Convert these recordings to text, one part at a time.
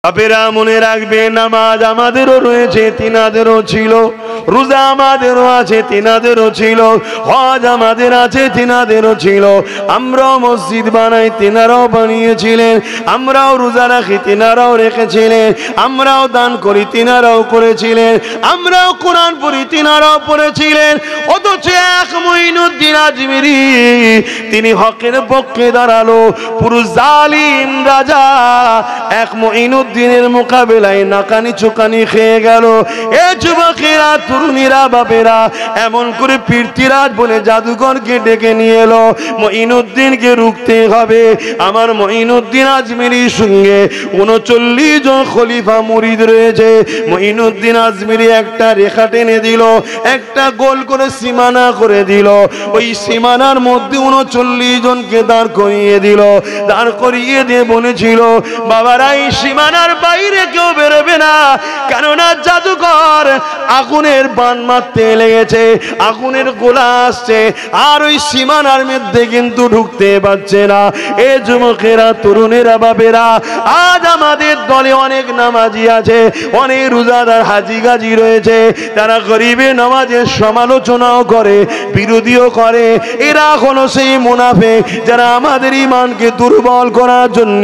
বাপেরা মনে রাখবে, নামাজ আমাদেরও রয়েছে, তিনাদেরও ছিল। রোজা আমাদেরও আছে, তিনাদেরও ছিল। হজ আমাদের আছে, তিনাদেরও ছিল। আমরাও মসজিদ বানাই, তিনারাও বানিয়েছিলেন। আমরাও রোজা রাখি, তিনারাও রেখেছিলেন। আমরাও দান করি, তিনারাও করেছিলেন। আমরাও কোরআন পড়ি, তিনারাও পড়েছিলেন। অথচ এক মঈনুদ্দিন আজমিরি তিনি হকের পক্ষে দাঁড়ালো। পুরো জালিম রাজা এক মঈনুদ্দিনের মোকাবেলায় নাকানি চোকানি খেয়ে গেল। এ যুবকেরা, তরুণীরা, বাপেরা, এমন করে পীরতিরাজ বলে জাদুঘরকে ডেকে নিয়ে এলো। মঈনুদ্দিনকে রুখতে হবে। আমার মঈনুদ্দিন আজমিরির সঙ্গে 39 জন খলিফা মুরিদ রয়েছে। মঈনুদ্দিন আজমিরি একটা রেখা টেনে দিল, একটা গোল করে সীমানা করে দিল। ওই সীমানার মধ্যে 39 জনকে দাঁড় করিয়ে দিল। দাঁড় করিয়ে দিয়ে বলেছিল, বাবারা, এই সীমানার বাইরে কেউ বেরোবে না, কেননা জাদুঘর আগুনের বান মারতে লেগেছে, আগুনের গোলা আসছে, আর ওই সীমানার মধ্যে কিন্তু ঢুকতে পারছে না। এ যুবকেরা, তরুণেরা, বাপেরা, আজ আমাদের দলে অনেক নামাজি আছে, অনেক রোজাদার হাজি গাজি রয়েছে। তারা গরিবে নামাজের সমালোচনাও করে, বিরোধীও করে। এরা হলো সেই মুনাফিক যারা আমাদের ঈমানকে দুর্বল করার জন্য,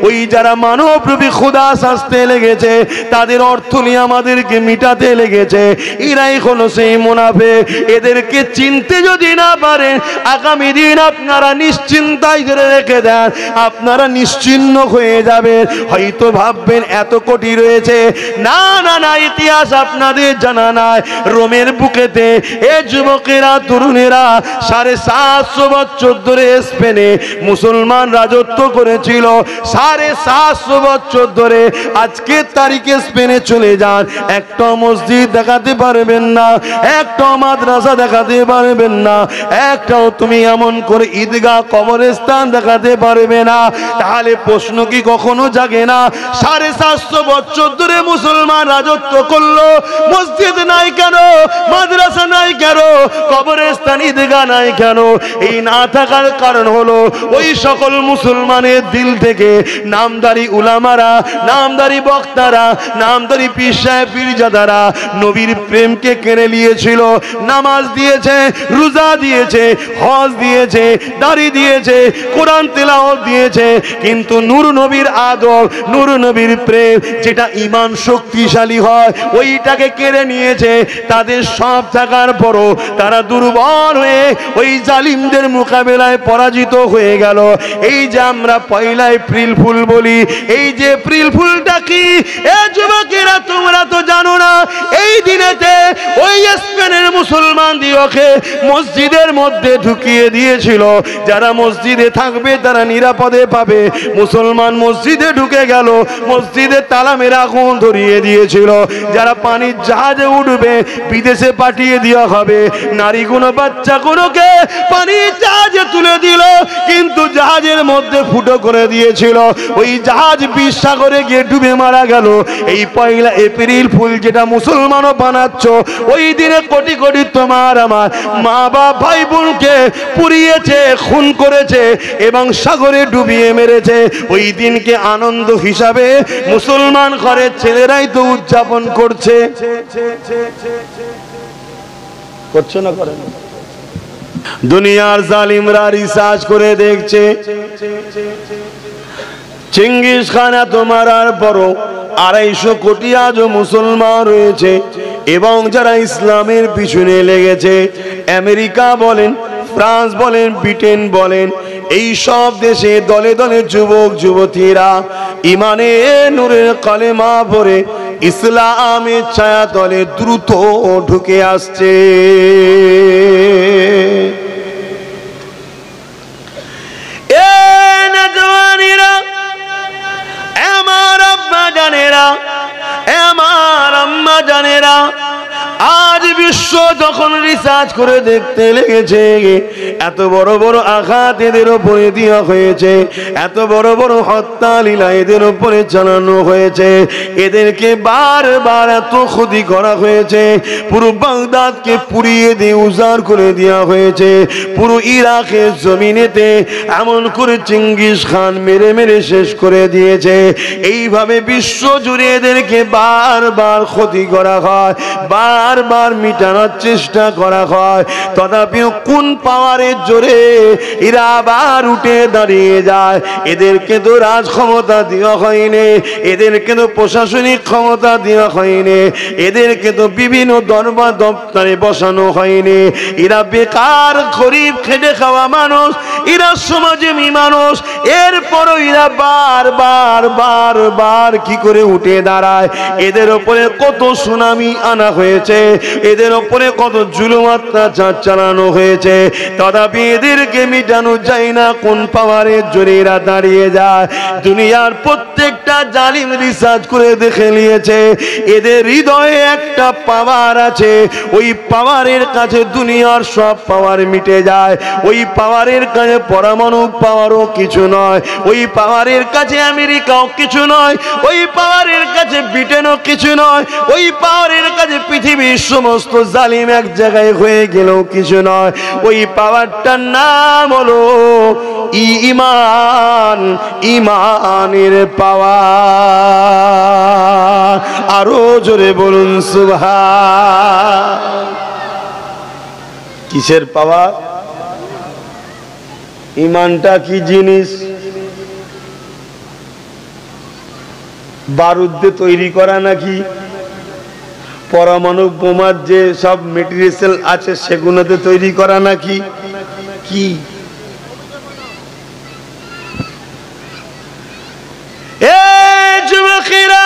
ওই যারা মানবরূপী খোদা সাজতে লেগেছে, তাদের অর্থ নিয়ে আমাদেরকে মিটাতে লেগেছে। এরাই হলো সেই মুনাফিক। এদেরকে চিনতে যদি না পারেন, আগামী দিন আপনারা নিশ্চিন্তায় ধরে রেখে দেন, আপনারা নিশ্চিন্ন হয়ে যাবেন। হয়তো ভাববেন এত কোটি রয়েছে, না না না, ইতিহাস আপনাদের জানা নাই। রোমের বুকেতে এ যুবকেরা, তরুণেরা 750 বছর ধরে স্পেনে মুসলমান রাজত্ব করেছিল। 750 বছর ধরে। আজকের তারিখে স্পেনে চলে যান, একটা মসজিদ দেখাতে পারবেন না, একটা মাদ্রাসা দেখাতে পারবেন না, একটাও তুমি এমন করে ঈদগাহ কবরস্থান দেখাতে পারবে না। তাহলে প্রশ্ন কি কখনো জাগে না, 750 বছর ধরে মুসলমান রাজত্ব করলো, মসজিদ নাই কেন, মাদ্রাসা নাই কেন, কবরস্থান ঈদগাহ নাই কেন? এই না থাকার কারণ হলো ওই সকল মুসলমানের দিল থেকে নামদারি উলামারা, নামদারি বক্তারা, নামদারি পীর সাহেব পীরজাদারা নবীর প্রেমকে কেড়ে নিয়েছিল। নামাজ দিয়েছে, রোজা দিয়েছে, হজ দিয়েছে, দাড়ি দিয়েছে, কোরআন তেলাওয়াত দিয়েছে, কিন্তু নূর নবীর আদব, নূর নবীর প্রেম, যেটা ঈমান শক্তিশালী হয়, ওইটাকে কেড়ে নিয়েছে। তাদের সব থাকার পরও তারা দুর্বল হয়ে ওই জালিমদের মোকাবেলায় পরাজিত হয়ে গেল। এই যে আমরা 1 এপ্রিল ফুল বলি, এই যে এপ্রিল ফুলটা কি? এ যুবকেরা, তোমরা তো জানো না, এই দিনেতে ওই স্পেনের মুসলমান দিওকে মসজিদের মধ্যে ঢুকিয়ে দিয়েছিল। যারা মসজিদে থাকবে তারা নিরাপদে পাবে। মুসলমান মসজিদে ঢুকে গেল, মসজিদে তালা মেরে আগুন ধরিয়ে দিয়েছিল। যারা পানির জাহাজে উঠবে বিদেশে পাঠিয়ে দেওয়া হবে। নারীগুলো, বাচ্চাগুলোকে পানির জাহাজে তুলে দিল, কিন্তু জাহাজের মধ্যে ফুটো করে দিয়েছিল। ওই জাহাজ বিষ সাগরে গিয়ে ডুবে মারা গেল। এই 1 এপ্রিল ফুল যেটা মুসলমানও বানাচ্ছ, ওই দিনে কোটি কোটি তোমার আমার মা বাপ ভাই বোনকে পুড়িয়েছে, খুন করেছে এবং সাগরে ডুবিয়ে মেরেছে। ওই দিনকে আনন্দ হিসাবে মুসলমান ঘরের ছেলেরাই তো উদযাপন করছে। করছে না? করে না? দুনিয়ার জালিমরা রিসার্চ করে দেখছে, চেঙ্গিস খান এত মারার পরও 250 কোটি আজও মুসলমান রয়েছে। এবং যারা ইসলামের পিছনে লেগেছে, আমেরিকা বলেন, ফ্রান্স বলেন, ব্রিটেন বলেন, এই সব দেশে দলে দলে যুবক যুবতীরা ইমানে নূরের কালেমা পড়ে ইসলামের ছায়া তলে দ্রুত ঢুকে আসছে। আমার আব্বা জানেরা, আমার আম্মা জানেরা, আজ বিশ্ব বিশ্ব যখন রিসার্চ করে দেখতে লেগেছে এত বড় বড় আঘাত এদের উপরে দেওয়া হয়েছে, এত বড় বড় হত্যা লীলা এদের উপরে চালানো হয়েছে, এদেরকে বারবার এত ক্ষতি করা হয়েছে, পুরো বাগদাদকে পুড়িয়ে দিয়ে উজাড় করে দেওয়া হয়েছে, পুরো ইরাকের জমিনেতে এমন করে চেঙ্গিস খান মেরে মেরে শেষ করে দিয়েছে। এইভাবে বিশ্ব জুড়ে এদেরকে বারবার ক্ষতি করা হয়, বারবার মিটানোর চেষ্টা করা হয়, তথাপিও কোন পাওয়ারের জোরে এরা আবার উঠে দাঁড়িয়ে যায়? এদেরকে তো রাজ ক্ষমতা দেওয়া হয়নি, এদেরকে তো প্রশাসনিক ক্ষমতা দেওয়া হয়নি, এদেরকে তো বিভিন্ন দরবার দপ্তরে বসানো হয়নি। এরা বেকার গরিব খেটে খাওয়া মানুষ, এরা সমাজেরই মানুষ, এরপরও এরা বারবার বারবার কি করে উঠে দাঁড়ায়? এদের ওপরে কত সুনামি আনা হয়েছে, এদের ওপরে কত জুলুম অত্যাচার চালানো হয়েছে, তথাপি এদেরকে মিটানো যায় না। কোন পাওয়ারের জোরে এরা দাঁড়িয়ে যায়? দুনিয়ার প্রত্যেকটা জালিম রিসার্চ করে দেখে নিয়েছে এদের হৃদয়ে একটা পাওয়ার আছে, ওই পাওয়ারের কাছে দুনিয়ার সব পাওয়ার মিটে যায়, ওই পাওয়ারের কাছে পরমাণু পাওয়ারও কিছু নয়, ওই পাওয়ারের কাছে আমেরিকাও কিছু নয়, ওই পাওয়ারের কাছে ব্রিটেনও কিছু নয়, ওই পাওয়ারের কাছে পৃথিবীর সমস্ত জালিম এক জায়গায় হয়ে গেলেও কিছু নয়। ওই পাওয়ারটার নাম হলো ঈমান, ঈমানের পাওয়ার। আরো জোরে বলুন সুবহান। কিসের পাওয়ার? ঈমানটা কি জিনিস? বারুদ দিয়ে তৈরি করা নাকি? পরমাণু বোমার যে সব মেটেরিয়াল আছে সেগুলোতে তৈরি করা নাকি? কি যুবকেরা,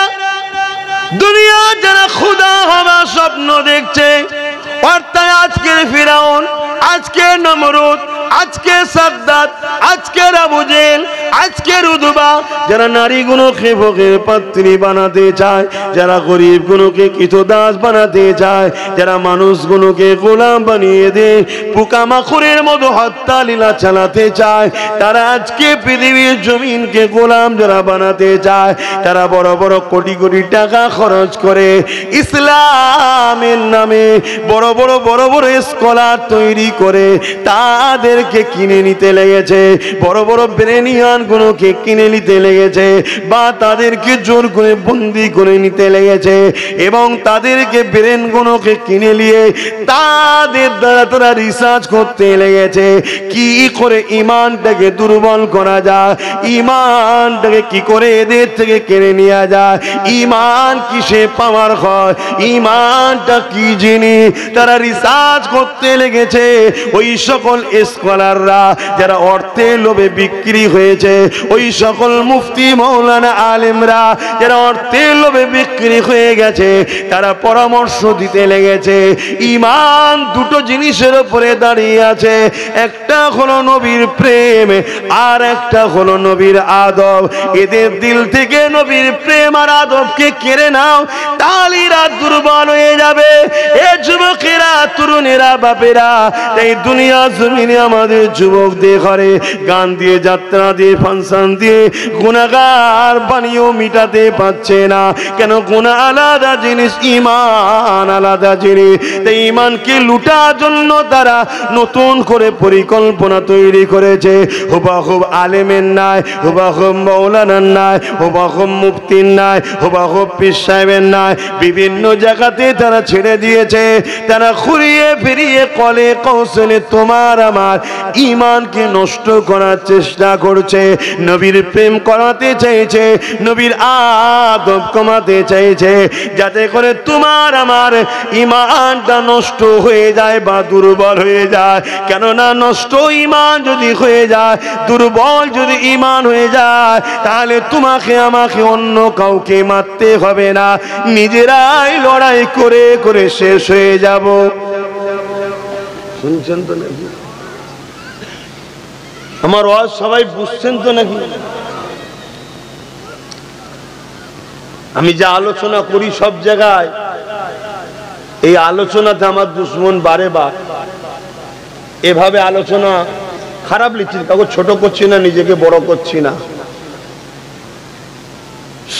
দুনিয়া যারা খোদা হওয়ার স্বপ্ন দেখছে, অর্থাৎ আজকের ফিরাউন, আজকের নমরুদ, আজকে সাদ্দাত, আজকের আবু জেহেল, আজকের উতবা, যারা নারীগুলোকে ভোগের পাত্রী বানাতে চায়, যারা গরিবগুলোকে কৃতদাস বানাতে চায়, যারা মানুষগুলোকে গোলাম বানিয়ে দেয়, পোকামাকড়ের মতো হত্যা লীলা চালাতে চায়, তারা আজকে পৃথিবীর জমিনকে গোলাম যারা বানাতে চায়, তারা বড় বড় কোটি কোটি টাকা খরচ করে ইসলামের নামে বড় বড় স্কলার তৈরি করে তাদেরকে কিনে নিতে লেগেছে, বড় বড় ব্রেনিয়ান গুলোকে কিনে নিতে লেগেছে, বা তাদেরকে জোর করে বন্দি করে নিতে লেগেছে, এবং তাদেরকে ব্রেন গুলোকে কিনে নিয়ে তাদের দ্বারা তারা রিসার্চ করতে লেগেছে কি করে ইমানটাকে দুর্বল করা যায়, ইমানটাকে কি করে এদের থেকে কেড়ে নেওয়া যায়, ইমান কিসে পাওয়ার হয়, ইমানটা কি জিনিস, তারা রিসার্চ করতে লেগেছে। ওই সকল স্কলাররা যারা অর্থের লোভে বিক্রি হয়েছে, ওই সকল মুফতি মৌলানা আলেমরা যারা অর্থের লোভে বিক্রি হয়ে গেছে, তারা পরামর্শ দিতে লেগেছে ঈমান দুটো জিনিসের উপরে দাঁড়িয়ে আছে, একটা হলো নবীর প্রেম আর একটা হলো নবীর আদব। এদের দিল থেকে নবীর প্রেম আর আদবকে কেড়ে নাও, তাহলে এরা দুর্বল হয়ে যাবে। এ যুবকেরা, তরুণেরা, বাপেরা, এই দুনিয়া জমিনে আমাদের যুবকদের ঘরে গান দিয়ে, যাত্রা দিয়ে, ফাংশন দিয়ে গুনাহগার বানিয়েও মিটাতে পারছে না। কেন? গুনাহ আলাদা জিনিস, ঈমান আলাদা জিনিস। তাই ঈমানকে লুটার জন্য তারা নতুন করে পরিকল্পনা তৈরি করেছে। হুবাহুব আলেমের নাই, হুবাহুব মৌলানার নাই, হুবাহুব মুফতির নাই, হুবাহুব পীর সাহেবের নাই, বিভিন্ন জায়গাতে তারা ছেড়ে দিয়েছে। তারা ঘুরিয়ে ফিরিয়ে কলে কৌশলে তোমার আমার ঈমানকে নষ্ট করার চেষ্টা করছে, নবীর প্রেম করাতে চাইছে, নবীর আদব কমাতে চাইছে, যাতে করে তোমার আমার ঈমানটা নষ্ট হয়ে যায় বা দুর্বল হয়ে যায়। কেননা নষ্ট ঈমান যদি হয়ে যায়, দুর্বল যদি ঈমান হয়ে যায়, তাহলে তোমাকে আমাকে অন্য কাউকে মারতে হবে না, নিজেরাই লড়াই করে করে শেষ হয়ে যাব। শুনছেন তো নাকি? আমার ওয়াজ সবাই বুঝছেন তো নাকি? আমি যা আলোচনা করি সব জায়গায় এই আলোচনাতে আমার দুশ্মন বারে বার এভাবে আলোচনা খারাপ লিখছি, কাউকে ছোট করছি না, নিজেকে বড় করছি না।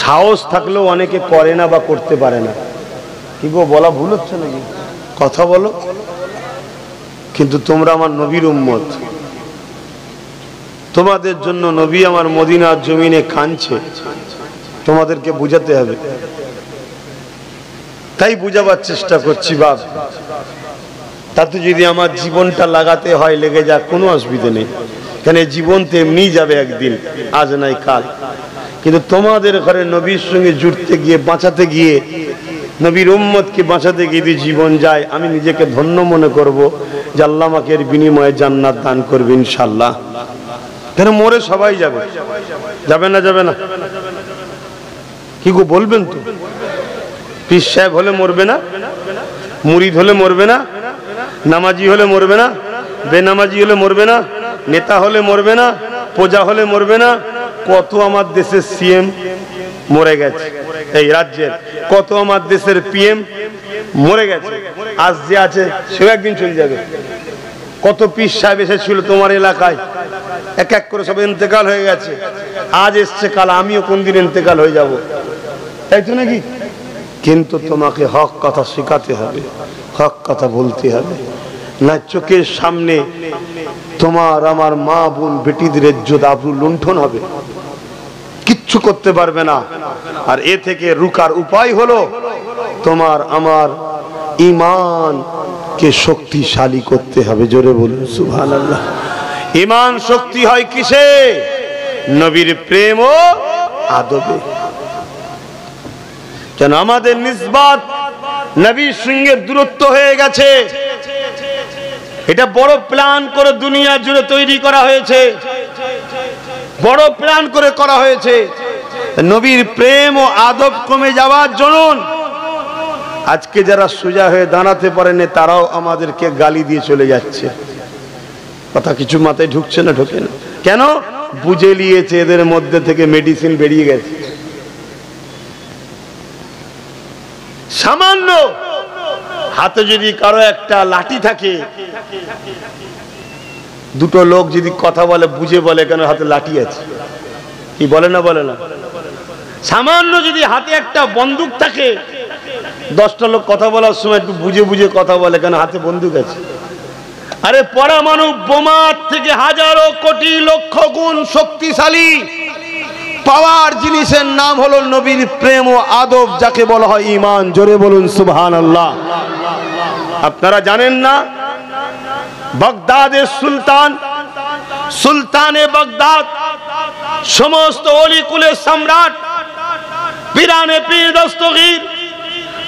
সাহস থাকলেও অনেকে করে না বা করতে পারে না। কি গো, বলা ভুল হচ্ছে নাকি? কথা বলো। কিন্তু তোমরা আমার নবীর উম্মত, তোমাদের জন্য নবী আমার মদিনার জমিনে কাঁদছে, তোমাদেরকে বুঝাতে হবে। তাই বুঝাবার চেষ্টা করছি বাপ। তাতে যদি আমার জীবনটা লাগাতে হয় লেগে যাক, কোনো অসুবিধা নেই, কেন জীবন তো এমনিই যাবে একদিন, আজ নাই কাল। কিন্তু তোমাদের ঘরে নবীর সঙ্গে জুড়তে গিয়ে, বাঁচাতে গিয়ে, নবীর উম্মতকে বাঁচাতে গিয়ে যদি জীবন যায়, আমি নিজেকে ধন্য মনে করব যে আল্লাহ আমাকে এর বিনিময়ে জান্নাত দান করবে ইনশাআল্লাহ। কেন মরে সবাই যাবে, যাবে না? যাবে না? কি গো বলবেন তো? পীর সাহেব হলে মরবে না? মুরিদ হলে মরবে না? নামাজি হলে মরবে না? বেনামাজি হলে মরবে না? নেতা হলে মরবে না? প্রজা হলে মরবে না? কত আমার দেশের সিএম মরে গেছে, এই রাজ্যের কত আমার দেশের পিএম মরে গেছে, আজ যে আছে সেও একদিন চলে যাবে। কত পীর সাহেব এসেছিল তোমার এলাকায়, এক এক করে সব ইন্তেকাল হয়ে গেছে, আজ এসছে, কাল আমিও কোন দিন ইন্তেকাল হয়ে যাব, তাই তো নাকি? কিন্তু তোমাকে হক কথা শেখাতে হবে, হক কথা বলতে হবে, না চোখের সামনে তোমার আমার মা বোন বেটিদের ইজ্জত আবরু লুণ্ঠন হবে, কিচ্ছু করতে পারবে না। আর এ থেকে রুকার উপায় হলো তোমার আমার ঈমানকে শক্তিশালী করতে হবে। জোরে বলুন সুবহানাল্লাহ। ঈমান শক্তি হয় কিসে? নবীর প্রেম ও আদবে। যেন আমাদের নিসবত নবীর সঙ্গে দূরত্ব হয়ে গেছে, এটা বড় প্ল্যান করে দুনিয়া জুড়ে তৈরি করা হয়েছে, বড় প্ল্যান করে করা হয়েছে। নবীর প্রেম ও আদব কমে যাওয়ার জন্য আজকে যারা সোজা হয়ে দাঁড়াতে পারেনি তারাও আমাদেরকে গালি দিয়ে চলে যাচ্ছে। কথা কিছু মাথায় ঢুকছে না? ঢোকে না কেন? বুঝে নিয়েছে এদের মধ্যে থেকে মেডিসিন বেরিয়ে গেছে। সামান্য হাতে যদি কারো একটা লাঠি থাকে, দুটো লোক যদি কথা বলে বুঝে বলে কেন হাতে লাঠি আছে, কি বলে না? বলে না? সামান্য যদি হাতে একটা বন্দুক থাকে, 10টা লোক কথা বলার সময় একটু বুঝে বুঝে কথা বলে কেন হাতে বন্দুক আছে। আরে পরমাণু বোমার থেকে হাজারো কোটি লক্ষ গুণ শক্তিশালী পাওয়ার জিনিসের নাম হলো নবীর প্রেম ও আদব, যাকে বলা হয় ঈমান। জোরে বলুন সুবহানাল্লাহ। আপনারা জানেন না, বাগদাদের সুলতানে বাগদাদ, সমস্ত ওলি কুলের সম্রাট, পীরানে পীর দস্তগীর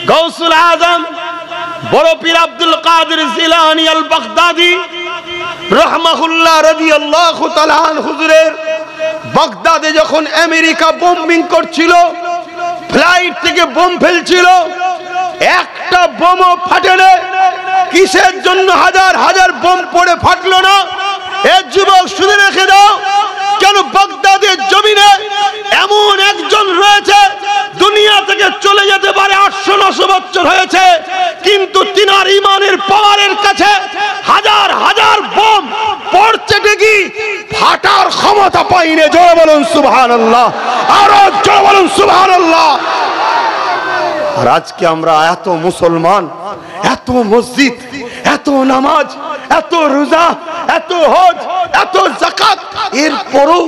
গৌসুল আজম বড় পীর আব্দুল কাদের জিলানী আল বাগদাদি রাহমাহুল্লাহ রাদিয়াল্লাহু তাআলা আনহু হুজুরের বাগদাদে যখন আমেরিকা বোম্বিং করছিল, ফ্লাইট থেকে বোম ফেলছিল, একটা বোমও ফাটেনি। কিসের জন্য হাজার হাজার বোম পড়ে ফাটলো না? এই যুবক শুনে রেখে দাও, কেন বাগদাদের জমিনে এমন একজন রয়েছে দুনিয়া থেকে চলে যেতে পারে 800-900 বছর হয়েছে, কিন্তু তিনার ঈমানের পাওয়ারের কাছে হাজার হাজার বোম পড়ছে ঠিকই, ফাটার ক্ষমতা পায়নি। জোরে বলুন সুবহানাল্লাহ, আরো জোরে বলুন সুবহানাল্লাহ। আর আজকে আমরা এত মুসলমান, এত মসজিদ, এত নামাজ, এত রোজা, এত হজ, এত যাকাত, এরপরও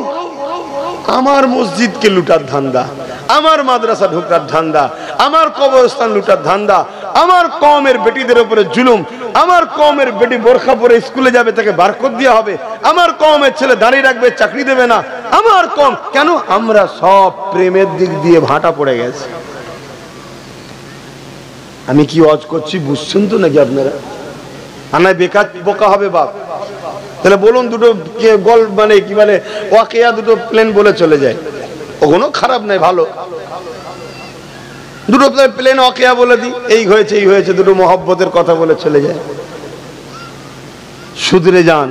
আমার মসজিদকে লুটার ধান্দা, আমার মাদ্রাসা ঢোকার ধান্দা, আমার কবরস্থান লুটার ধান্দা, আমার কওমের বেটিদের উপরে জুলুম, আমার কওমের বেটি বোরখা পরে স্কুলে যাবে তাকে বারকত দেওয়া হবে, আমার কওমের ছেলে দাঁড়িয়ে রাখবে চাকরি দেবে না, আমার কওম। কেন? আমরা সব প্রেমের দিক দিয়ে ভাটা পড়ে গেছে। আমি কি ওয়াজ করছি বুঝছেন তো নাকি আপনারা? আনায় বেকার বোকা হবে বাপ। তাহলে বলুন, দুটো গল মানে কি বলে ওয়াকিয়া, দুটো প্লেন বলে চলে যায়, ওগুলো খারাপ নাই, ভালো। দুটো প্লেন ওয়াকিয়া বলে দিই, এই হয়েছে এই হয়েছে, দুটো মহব্বতের কথা বলে চলে যায়। শুধরে যান।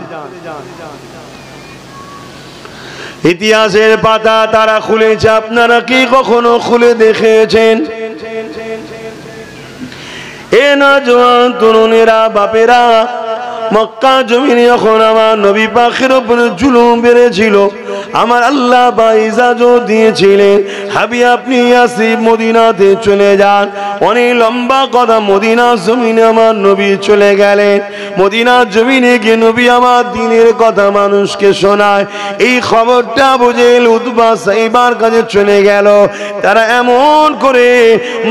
ইতিহাসের পাতা তারা খুলেছে, আপনারা কি কখনো খুলে দেখেছেন? এ নওজোয়ান তরুণেরা, বাপেরা, মক্কা জমিনে যখন আমার নবী পাকের উপরে জুলুম বেড়েছিল, আমার আল্লাহ বা ইজাজত দিয়েছিলেন, হাবি আপনি ইয়াসরিব মদিনাতে চলে যান। অনেক লম্বা কথা, মদিনা জমিনে আমার নবী চলে গেলেন। মদিনা জমিনে গিয়ে নবী আমার দ্বীনের কথা মানুষকে শোনায়। এই খবরটা বুঝে উতবা সাইবার কাছে চলে গেল। তারা এমন করে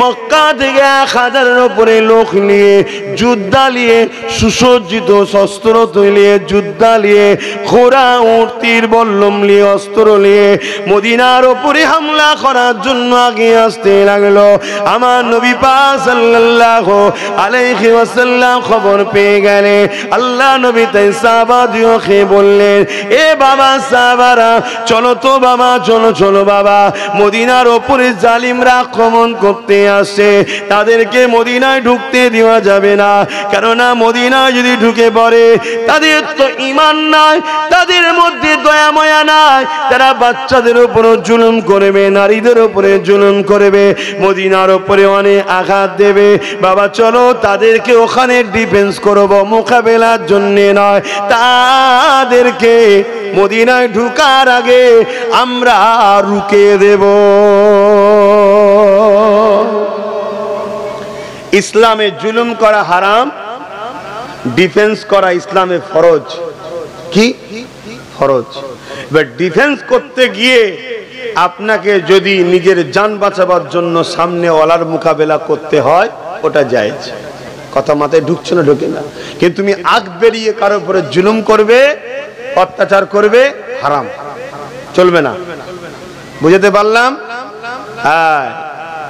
মক্কা থেকে 1000-এর উপরে লোক নিয়ে, যোদ্ধা নিয়ে, সুসজ্জিত শস্ত্র তুলিয়ে, যোদ্ধা নিয়ে, ঘোড়া, উট, তীর, বল্লম নিয়ে, অস্ত্র নিয়ে মদিনার উপরে হামলা করার জন্য আগে আসতে লাগলো। আমার নবী পাক সাল্লাল্লাহু আলাইহি ওয়াসাল্লাম খবর পেয়ে গেলে আল্লাহ নবী তাই সাহাবাদেরকে বললেন, এ বাবা সাহাবারা, চলো তো বাবা, চলো চলো বাবা, মদিনার উপরে জালিমরা আক্রমণ করতে আসে, তাদেরকে মদিনায় ঢুকতে দেওয়া যাবে না। কেননা মদিনায় যদি ঢুকে পড়ে, তাদের তো ঈমান নাই, তাদের মধ্যে দয়া মায়া নাই, তারা বাচ্চাদের উপরে জুলুম করবে, নারীদের উপরে জুলুম করবে, মদিনার উপরে অনেক আঘাত দেবে। বাবা চলো তাদেরকে ওখানে ডিফেন্স করব, মোকাবেলার জন্য নয়, তাদেরকে মদিনায় ঢুকার আগে আমরা রুকে দেব। ইসলামে জুলুম করা হারাম, ডিফেন্স করা ইসলামে ফরজ। কি ফরজ? এবার ডিফেন্স করতে গিয়ে আপনাকে যদি নিজের জান বাঁচাবার জন্য সামনে ওয়ালার মোকাবেলা করতে হয়, ওটা জায়েজ। কথা মাথায় ঢুকছে না? ঢোকে না। কিন্তু তুমি আগ বেরিয়ে কারোর উপরে জুলুম করবে, অত্যাচার করবে, হারাম, চলবে না। বুঝতে পারলাম? হ্যাঁ,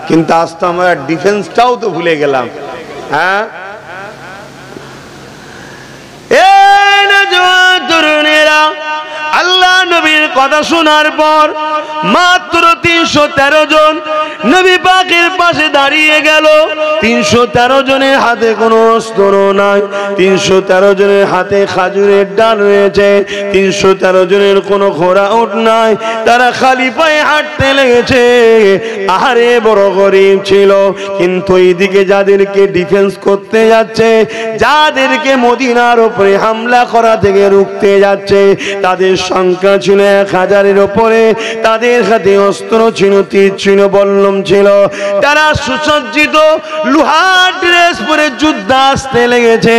কিন্তু আজ তো আমরা ডিফেন্সটাও তো ভুলে গেলাম। হ্যাঁ, তরুণেরা, আল্লাহ নবীর কথা শোনার পর মাত্র 313 জন নবী পাকের পাশে দাঁড়িয়ে গেল। 313 জনের হাতে কোনো অস্ত্র নাই, 313 জনের হাতে খাজুরের ডাল রয়েছে, 313 জনের কোনো ঘোড়া উট নাই, তারা খালি পায়ে হাঁটতে লেগেছে। আহারে বড় গরিব ছিল, কিন্তু এইদিকে যাদেরকে ডিফেন্স করতে যাচ্ছে, যাদেরকে মদিনার উপরে হামলা করা থেকে রুখতে যাচ্ছে, তাদের সংখ্যা ছিল 1000-এর উপরে, তাদের হাতে অস্ত্র ছিল, তীর ছিল, বল্লম ছিল, তারা সুসজ্জিত লোহার ড্রেস পরে যুদ্ধ আসতে লেগেছে,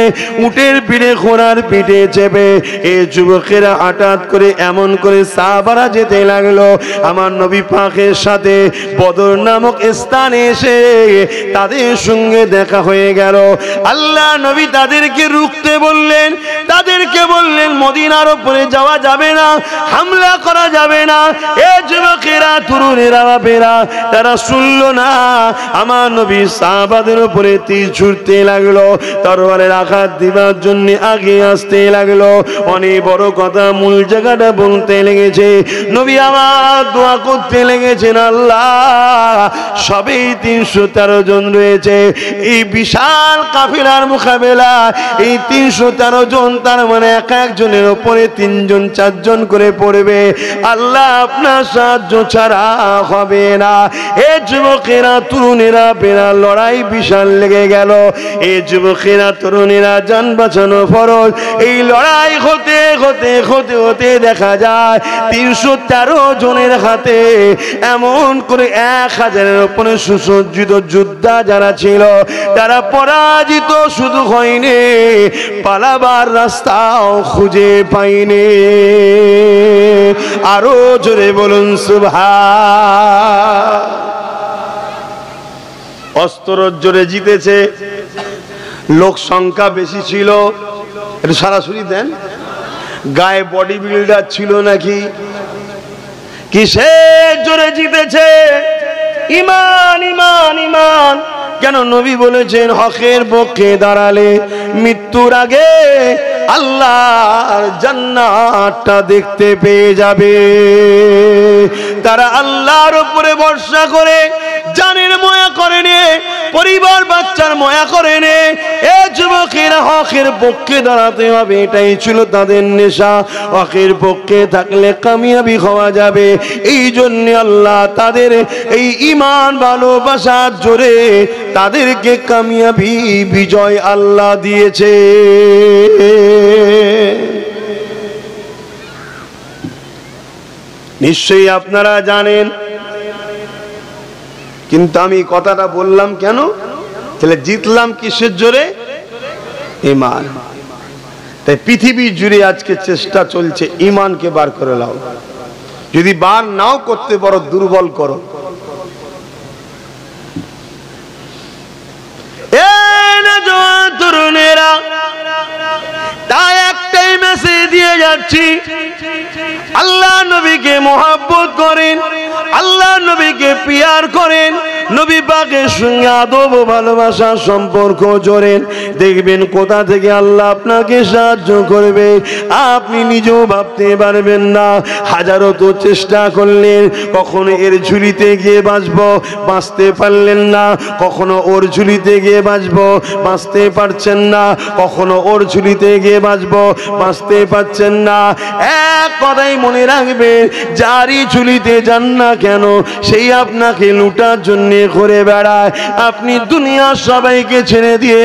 উটের পিঠে, ঘোড়ার পিঠে চেপে। এই যুবকেরা হঠাৎ করে এমন করে সাহাবারা যেতে লাগলো, আমার নবী পাকের সাথে বদর নামক স্থানে এসে তাদের সঙ্গে দেখা হয়ে গেল। আল্লাহ নবী তাদেরকে রুখতে বললেন, তাদেরকে বললেন মদিনার উপরে যাওয়া যাবে না, হামলা করা যাবে না। এ যুবকেরা, তরুণেরা, বাপেরা, তারা শুনলো না। আমার নবী সাহাবাদের উপরে তীর ছুঁড়তে লাগলো, তরবারের আঘাত দিবার জন্য আগে আসতে লাগলো। অনেক বড় কথা, মূল জায়গাটা বলতে লেগেছে। নবী আমার দোয়া করতে লেগেছেন, আল্লাহ সবেই 313 জন রয়েছে, এই বিশাল কাফিলার মোকাবেলা এই 313 জন, তার মানে এক একজনের উপরে 3 জন 4 জন করে পড়বে। আল্লাহ আপনার সাহায্য ছাড়া হবে না। এ যুবকেরা, তরুণেরা, বেড়া লড়াই বিশাল লেগে গেল। এ যুবকেরা, তরুণেরা, জান বাঁচানো ফরজ। এই লড়াই হতে হতে হতে হতে দেখা যায় 313 জনের হাতে এমন করে 1000-এর উপরে সুসজ্জিত যোদ্ধা যারা ছিল, তারা পরাজিত শুধু হয়নি, পালাবার রাস্তাও খুঁজে পাইনি। আরো জোরে বলুন সুবহান। অস্ত্র জোরে জিতেছে, লোক সংখ্যা বেশি ছিল। একটু সরাসরি দেন, গায়ে বডি বিল্ডার ছিল নাকি? কিসের জোরে জিতেছে? ঈমান, ঈমান, ঈমান। কেন নবী বলেছেন, হকের পক্ষে দাঁড়ালে মৃত্যুর আগে আল্লাহর জান্নাতটা দেখতে পেয়ে যাবে। তারা আল্লাহর উপরে ভরসা করে জানের ময়া করে নিয়ে পরিবার বাচ্চার মায়া করে নে। এ যুবকেরা হকের পক্ষে দাঁড়াতে হবে, এটাই ছিল তাদের নেশা। হকের পক্ষে থাকলে কামিয়াবি হওয়া যাবে। এই জন্য আল্লাহ তাদের এই ঈমান ভালোবাসার জোরে তাদেরকে কামিয়াবি বিজয় আল্লাহ দিয়েছে। নিশ্চয়ই আপনারা জানেন, কিন্তু আমি কথাটা বললাম কেন? তাহলে জিতলাম কিসের জোরে? ঈমান। তাই পৃথিবী জুড়ে আজকে চেষ্টা চলছে ঈমানকে বার করে নাও। যদি বার নাও করতে পারো, দুর্বল করো। তরুণেরা, তাই একটাই মেসেজ দিয়ে যাচ্ছি, আল্লাহ নবীকে মহব্বত করেন, আল্লাহ নবীকে পিয়ার করেন, নবী পাকের সঙ্গে আদব ও ভালোবাসার সম্পর্ক জোরেন। দেখবেন কোথা থেকে আল্লাহ আপনাকে সাহায্য করবে আপনি নিজেও ভাবতে পারবেন না। হাজারো তো চেষ্টা করলেন, কখনো এর ঝুলিতে গিয়ে বাঁচতে পারলেন না, কখনো ওর ঝুলিতে গিয়ে বাঁচতে পারছেন না, কখনো ওর ঝুলিতে গিয়ে বাঁচতে পারছেন না। এক কথাই মনে রাখবেন, যারই ঝুলিতে যান না কেন সেই আপনাকে লুটার জন্য ঘুরে বেড়ায়। আপনি দুনিয়ার সবাইকে ছেড়ে দিয়ে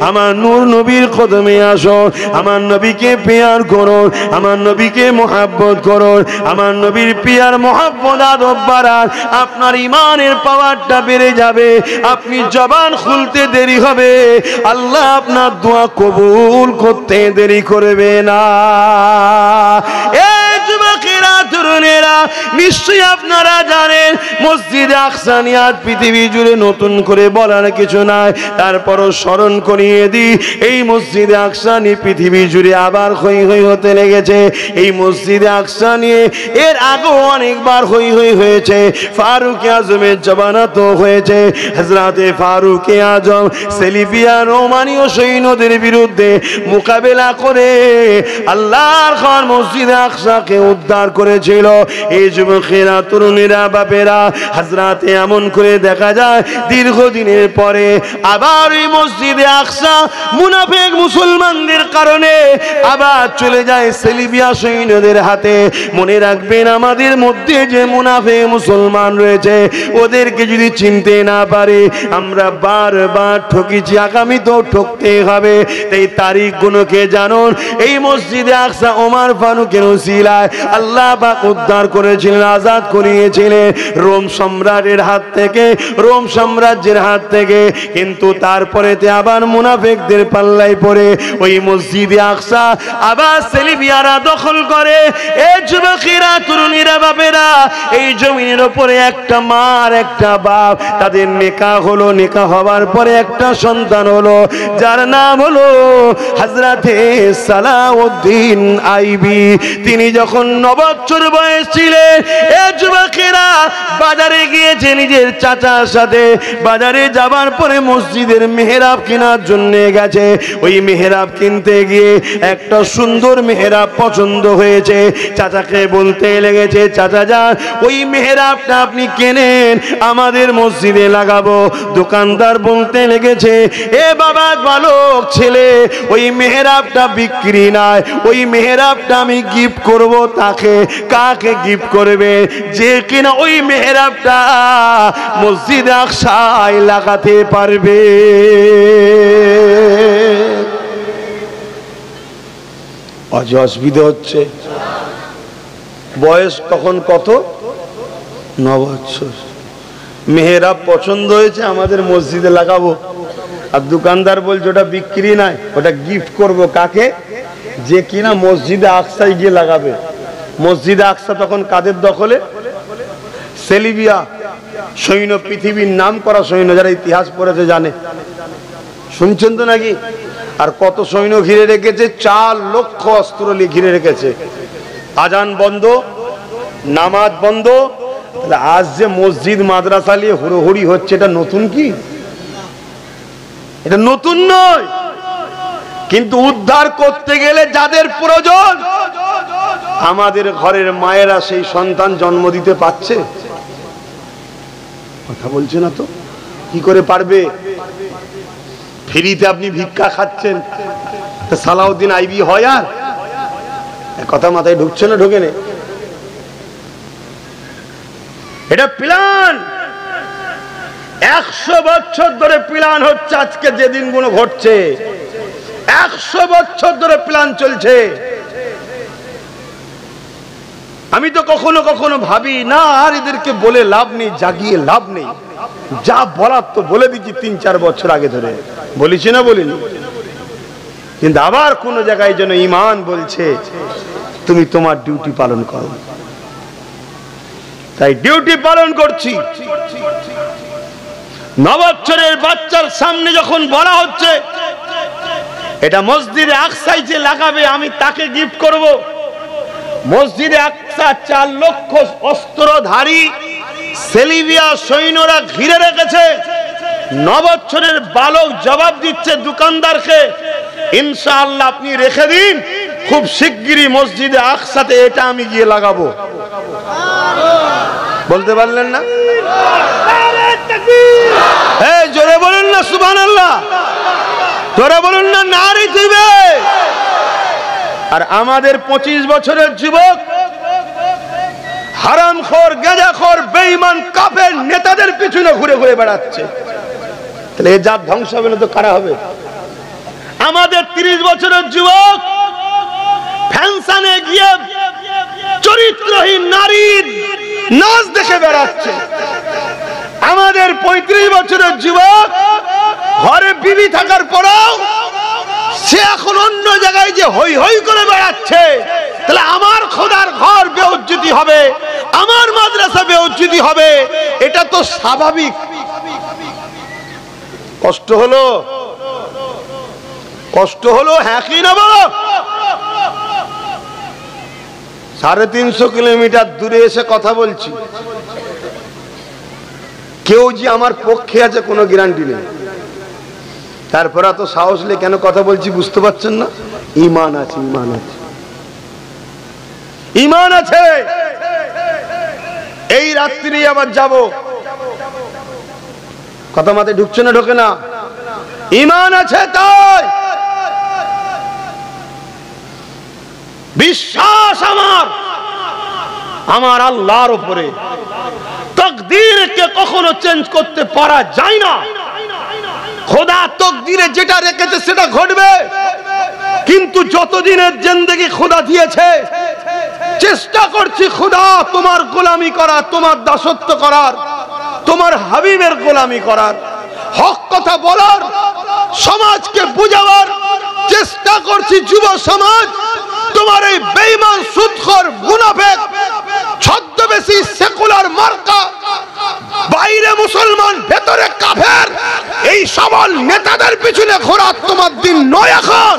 আমার নূর নবীর কদমে আসুন, আমার নবীকে পেয়ার করুন, আমার নবীকে মহব্বত করুন। আমার নবীর পিয়ার মহব্বত আদব বাড়ান, আপনার ঈমানের পাওয়ারটা বেড়ে যাবে। আপনি জবান খুলতে দেরি হবে, আল্লাহ আপনার দোয়া কবুল করতে দেরি করবে না। এই যুবকেরা, তরুণেরা, নিশ্চয়ই আপনারা জানেন মসজিদে আকসা নিয়ে আজ পৃথিবী জুড়ে নতুন করে বলার কিছু নাই। তারপরও স্মরণ করিয়ে দিই, এই মসজিদে আকসা নিয়ে পৃথিবী জুড়ে আবার হই হই হতে লেগেছে। এই মসজিদে আকসা নিয়ে এর আগেও অনেকবার হই হই হয়েছে। ফারুক আজমের জমানাতো হয়েছে। হযরতে ফারুক আজম সেলিবিয়া রোমানীয় সৈন্যদের বিরুদ্ধে মোকাবেলা করে আল্লাহর ঘর মসজিদে আকসাকে উদ্ধার করেছিল। এই যুবকেরা, তরুণীরা, বাপেরা, হযরতে এমন করে দেখা যায় দীর্ঘদিনের পরে আবার এই মসজিদে আকসা মুনাফিক মুসলমানদের কারণে আবার চলে যায় সেলিবিয়া সৈন্যদের হাতে। মনে রাখবেন, আমাদের মধ্যে যে মুনাফিক মুসলমান রয়েছে ওদেরকে যদি চিনতে না পারে আমরা বারবার ঠকেছি, আগামীতেও ঠকতে হবে। তাই তারিখ গুলোকে জানুন। এই মসজিদে আকসা ওমর ফারুকের উসিলায় আল্লাহ পাক উদ্ধার করেছিলেন, আজাদ করিয়েছিলেন রোম সম্রাটের হাত থেকে, রোম সাম্রাজ্যের হাত থেকে। কিন্তু তারপরে আবার মুনাফিকদের পাল্লায় পড়ে ওই মসজিদে আকসা আবার সেলিবিয়ারা দখল করে। এই যুবকেরা, তরুণীরা, বাপেরা, এই জমিনের উপরে একটা মার একটা বাপ, তাদের নেকাহ হলো। নেকাহ হওয়ার পরে একটা সন্তান হলো, যার নাম হলো হযরতে সালাউদ্দিন আইবি। তিনি যখন 9 বছর বয়স ছিলেন, এই যুবকেরা বাজারে গিয়েছে নিজের চাচার সাথে। বাজারে যাবার পরে মসজিদের মেহরাব কেনার জন্য গেছে। ওই মেহরাব কিনতে গিয়ে একটা সুন্দর মেহরাব পছন্দ হয়েছে। চাচাকে বলতে লেগেছে, চাচা যান, ওই মেহরাবটা আপনি কেনেন, আমাদের মসজিদে লাগাবো। দোকানদার বলতে লেগেছে, এ বাবা বালক ছেলে, ওই মেহরাবটা বিক্রি নয়, ওই মেহরাবটা আমি গিফট করব। তাকে কাকে গিফট করবে? যে কিনা ওই মেহরাবটা মসজিদে আকসায় লাগাতে পারবে। অসুবিধা হচ্ছে। বয়স তখন কত? 9 বছর। মেহরাব পছন্দ হয়েছে, আমাদের মসজিদে লাগাবো। আর দোকানদার বলছে ওটা বিক্রি নয়, ওটা গিফট করব। কাকে? যে কিনা মসজিদে আকসায় গিয়ে লাগাবে। মসজিদে আকসা তখন কাদের দখলে? সেলিবিয়া সৈন্য, পৃথিবীর নাম করা সৈন্য, যারা ইতিহাস পড়েছে জানে। শুনছেন তো নাকি? আর কত সৈন্য ঘিরে রেখেছে? 4 লক্ষ অস্ত্র ঘিরে রেখেছে। আজান বন্ধ, নামাজ বন্ধ। আজ যে মসজিদ মাদ্রাসা নিয়ে হুড়োহুড়ি হচ্ছে, এটা নতুন কি? এটা নতুন নয়। কিন্তু উদ্ধার করতে গেলে যাদের প্রয়োজন, আমাদের ঘরের মায়েরা সেই সন্তান জন্ম দিতে পারছে? কথা বলছে না তো। কি করে পারবে? ফ্রিতে আপনি ভিক্ষা খাচ্ছেন, সালাউদ্দিন আইবি হয়? আর কথা মাথায় ঢুকছে না? ঢোকে না? এটা প্ল্যান, 100 বছর ধরে প্ল্যান হচ্ছে। আজকে যে দিনগুলো ঘটছে 100 বছর ধরে প্ল্যান চলছে। আমি তো কখনো কখনো ভাবি না আর এদেরকে বলে লাভ নেই, জাগিয়ে লাভ নেই, যা বলার তো বলে দিচ্ছি 3-4 বছর আগে ধরে। বলেছি না বলিনি? কিন্তু আবার কোন জায়গায় যেন ঈমান বলছে তুমি তোমার ডিউটি পালন করো। তাই ডিউটি পালন করছি। নববছরের বাচ্চার সামনে যখন বলা হচ্ছে এটা মসজিদে আকসায় যে লাগাবে আমি তাকে গিফট করব, মসজিদে আকসা 4 লক্ষ অস্ত্রধারী সেলিবিয়া সৈন্যরা ঘিরে রেখেছে। নববছরের বালক জবাব দিচ্ছে দোকানদারকে, ইনশাআল্লাহ আপনি রেখে দিন, খুব শিগগিরই মসজিদে আকসাতে এটা আমি গিয়ে লাগাবো। বলতে পারলেন না? এই জোরে বলুন না সুবহানাল্লাহ, জোরে বলুন না নারে দিবে। আর আমাদের 25 বছরের যুবক হারামখোর, গাঁজাখোর, বেঈমান, কাফের নেতাদের পিছনে ঘুরে ঘুরে বেড়াচ্ছে। তাহলে এই জাত ধ্বংস হবে না তো কারা হবে? আমাদের 30 বছরের যুবক ফ্যাশনে গিয়ে চরিত্রহীন নারীর নাচ দেখে বেড়াচ্ছে। আমাদের 35 বছরের যুবক ঘরে বিবি থাকার পরেও সে এখন অন্য জায়গায় যে হই হই করে বেড়াচ্ছে। তাহলে আমার খোদার ঘর বেউজ্জতি হবে, আমার মাদ্রাসা বেউজ্জতি হবে, এটা তো স্বাভাবিক। কষ্ট হলো, কষ্ট হলো, হ্যাঁ কি না বলো? 350 কিলোমিটার দূরে এসে কথা বলছি, কেউ যে আমার পক্ষে আছে কোনো গ্যারান্টি নেই। তারপর এত সাহস নিয়ে কেন কথা বলছি বুঝতে পারছেন না? ঈমান আছে, ঈমান আছে, ঈমান আছে। এই রাত্রি আবার যাব, কথা মাথায় ঢুকছে না? ঢোকে না? ঈমান আছে তাই বিশ্বাস আমার আল্লাহর উপরে। তাকদীরকে কখনো চেঞ্জ করতে পারা যায় না। খোদা তাকদীরে যেটা রেখেছে সেটা ঘটবে। কিন্তু যতদিনের জিন্দেগি খোদা দিয়েছে চেষ্টা করছি খোদা তোমার গোলামি করার, তোমার দাসত্ব করার, তোমার হাবিবের গোলামি করার, হক কথা বলার, সমাজকে বুঝাবার চেষ্টা করছি। যুব সমাজ তোমার এই বেঈমান, সুদখোর, মুনাফিক, ছদ্মবেশী সেকুলার মার্কা, বাইরে মুসলমান ভেতরে কাফের, এই সবল নেতাদের পিছনে ঘোরা তোমার দিন নয়। এখন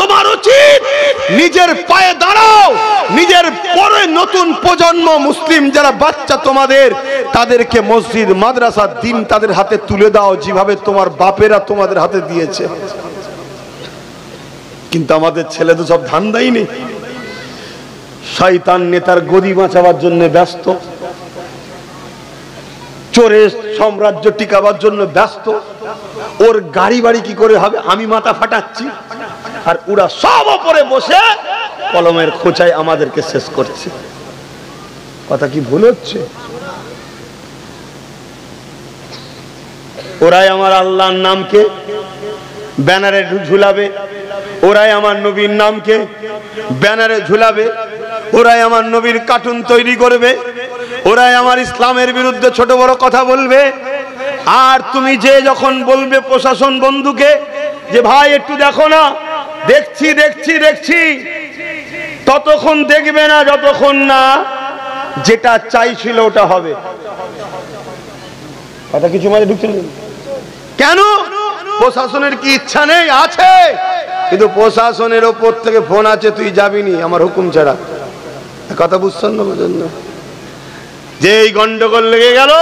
তোমার উচিত নিজের পায়ে দাঁড়াও, নিজের পরে নতুন প্রজন্ম মুসলিম যারা বাচ্চা তোমাদের, তাদেরকে মসজিদ, মাদ্রাসা, দিন তাদের হাতে তুলে দাও যেভাবে তোমার বাপেরা তোমাদের হাতে দিয়েছে। কিন্তু আমাদের ছেলে তো সব ধান্দাই নেই, শয়তান নেতার গদি বাঁচাবার জন্য ব্যস্ত, চোরের সাম্রাজ্য টিকাবার জন্য ব্যস্ত। ওর গাড়ি বাড়ি কি করে হবে আমি মাথা ফাটাচ্ছি, আর ওরা সব উপরে বসে কলমের খোঁচায় আমাদেরকে শেষ করছে। কথা কি ভুল হচ্ছে? ওরাই আমার আল্লাহর নামকে ব্যানারে ঝুলাবে, ওরাই আমার নবীর নামকে ব্যানারে ঝুলাবে, ওরাই আমার নবীর কার্টুন তৈরি করবে, ওরাই আমার ইসলামের বিরুদ্ধে ছোট বড় কথা বলবে। আর তুমি যে যখন বলবে প্রশাসন বন্ধুকে যে ভাই একটু দেখো না, দেখছি দেখছি দেখছি, ততক্ষণ দেখবে না যতক্ষণ না যেটা চাইছিল ওটা হবে। কথা কিছু মাঝে ঢুকছে না কেন? প্রশাসনের কি ইচ্ছা নেই? আছে, কিন্তু প্রশাসনের ওপর থেকে ফোন আছে তুই যাবিনি আমার হুকুম ছাড়া। কথা বুঝছেন না? বুঝেন না? যে এই গন্ডগোল লেগে গেল,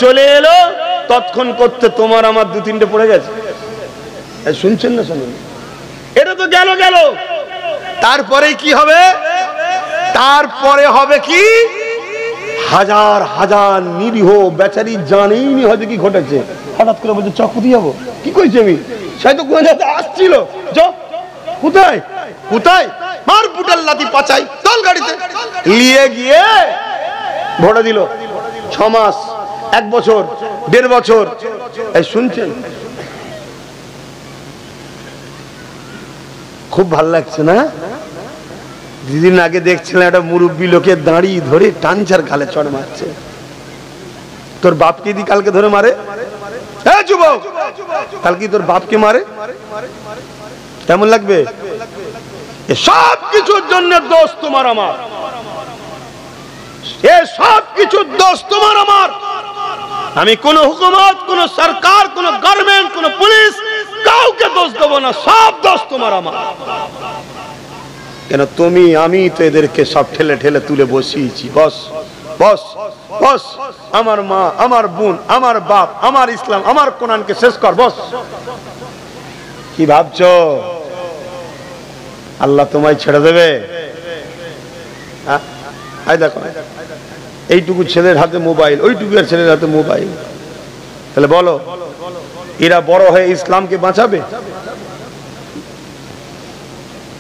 চলে এলো, তৎক্ষণ করতে তোমার আমার 2-3টে পড়ে গেছে। শুনছেন না? শুনুন, এটা তো গেল গেল। তারপরে কি হবে? তারপরে হবে কি? হাজার হাজার নিরীহ বেচারি জানেই নি হয়তো কি ঘটেছে, হঠাৎ করে বলছে চ কোথায় যাবো, কি কইছি আমি, সেই তো কোথায় আসছিল, কোথায় কোথায় মার পুটাল লাতি পাচাই চল গাড়িতে, নিয়ে গিয়ে ভোট দিল 6 মাস 1 বছর 1.5 বছর। এই শুনছেন, খুব ভাল লাগছে না? দুদিন আগে দেখছিলাম একটা মুরব্বী লোকের দাঁড়ি ধরে টানচার গালে চড় মারছে। তোর বাপকে দি কালকে ধরে মারে, হ্যাঁ যুবক, কালকে তোর বাপকে মারে, কেমন লাগবে? সব কিছুর জন্য দোষ তোমার আমার, সব কিছুর দোষ তোমার আমার। আমি কোন হুকুমত, কোন সরকার, কোন গভর্নমেন্ট, কোন পুলিশ কাউকে দোষ দেবো না, সব দোষ তোমার আমার। কেন তুমি আমি তো এদেরকে সব ঠেলে ঠেলে তুলে বসিয়েছি। বস বস বস, আমার মা, আমার বোন, আমার বাপ, আমার ইসলাম, আমার কোরআনকে শেষ কর, বস। কি ভাবছো আল্লাহ তোমায় ছেড়ে দেবে? দেখো এইটুকু ছেলের হাতে মোবাইল, ওইটুকু ছেলের হাতে মোবাইল, তাহলে বলো এরা বড় হয়ে ইসলামকে বাঁচাবে?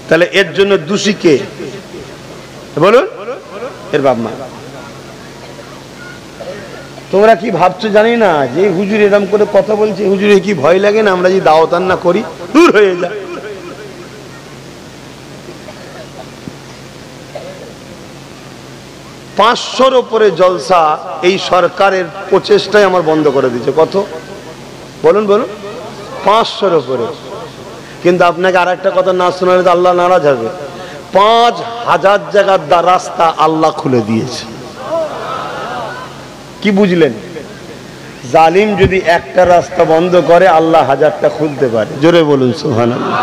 তাহলে এর জন্য দোষী কে বলুন? এর বাপ মা। তোমরা কি ভাবছো জানি না, যে হুজুর এরকম করে কথা বলছে, হুজুরে কি ভয় লাগে না আমরা যদি দাওয়াত না করি দূর হয়ে যায়। 500-র উপরে জলসা এই সরকারের প্রচেষ্টায় আমার বন্ধ করে দিয়েছে। কত বলুন বলুন? 500-র উপরে। কিন্তু আপনাকে আর একটা কথা না শোনালে তো আল্লাহ নারাজ হবে। 5000 জায়গার রাস্তা আল্লাহ খুলে দিয়েছে। কি বুঝলেন? জালিম যদি একটা রাস্তা বন্ধ করে আল্লাহ 1000টা খুলতে পারে। জোরে বলুন সুবহানাল্লাহ।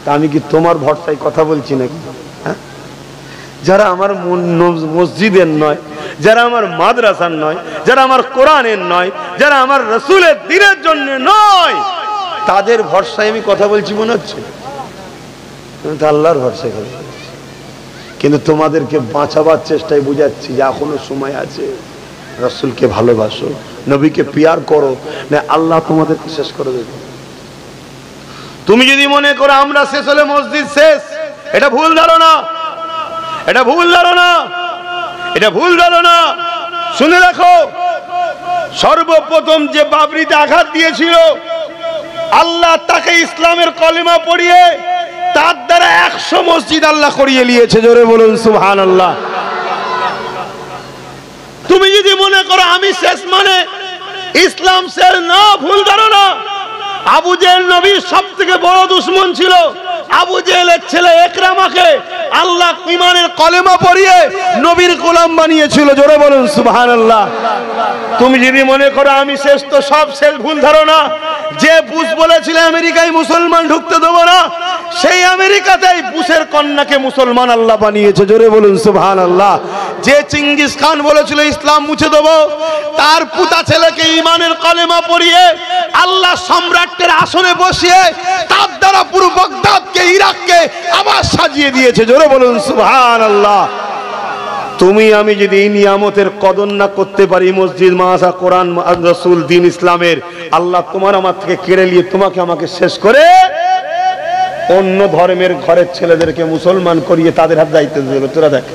তা আমি কি তোমার ভরসায় কথা বলছি নাকি? হ্যাঁ, যারা আমার মসজিদের নয়, যারা আমার মাদ্রাসার নয়, যারা আমার কোরআনের নয়, যারা আমার রাসূলের দ্বীনের জন্য নয়, তাদের ভরসায় আমি কথা বলছি মনে হচ্ছে? আল্লাহর ভরসায় কথা বলছি। কিন্তু তোমাদেরকে বাঁচাবার চেষ্টায় বুঝাচ্ছি যে এখনো সময় আছে, রাসূলকে ভালোবাসো, নবীকে পিয়ার করো, না আল্লাহ তোমাদেরকে শেষ করে দেবে। তুমি যদি মনে করো আমরা শেষ হলে মসজিদ শেষ, এটা ভুল ধারণা, এটা ভুল ধারণা, এটা ভুল ধারণা। শুনে রাখো, সর্বপ্রথম যে বাবরিতে আঘাত দিয়েছিল আল্লাহ তাকে ইসলামের কলেমা পড়িয়ে তার দ্বারা 100 মসজিদ আল্লাহ করিয়ে নিয়েছে। জোরে বলুন সুবহানাল্লাহ। তুমি যদি মনে করো আমি শেষ মানে ইসলাম শেষ, না, ভুল ধারণা। আবু জেহেল নবীর সবথেকে বড় দুশমন ছিল। আবু জেহেলের ছেলে ইকরামাকে আল্লাহ ঈমানের কলেমা পড়িয়ে নবীর গোলাম বানিয়েছিল। জোরে বলুন সুবহানাল্লাহ। তুমি যদি মনে করো আমি শেষ, তো সব শেষ, ভুল ধারণা। যে বুশ বলেছিল আমেরিকায় মুসলমান ঢুকতে দেবো না, সেই আমেরিকাতেই বুশের কন্যাকে মুসলমান আল্লাহ বানিয়েছে। জোরে বলুন সুবহানাল্লাহ। যে চিঙ্গিস খান বলেছিল ইসলাম মুছে দেবো, তার পুতা ছেলেকে ঈমানের কলেমা পড়িয়ে আল্লাহ সম্রাটের আসনে বসিয়ে তার দ্বারা পুরো বাগদাদকে, ইরাককে আবার সাজিয়ে দিয়েছে। জোরে বলুন সুবহানাল্লাহ। তুমি আমি যদি এই নিয়ামতের কদর না করতে পারি, মসজিদ, মাদ্রাসা, কোরআন, রাসূল, দ্বীন ইসলামের, আল্লাহ তোমার আমার থেকে কেড়ে নিয়ে তোমাকে আমাকে শেষ করে অন্য ধর্মের ঘরের ছেলেদেরকে মুসলমান করিয়ে তাদের হাতে দায়িত্ব দেবে। তোরা দেখ,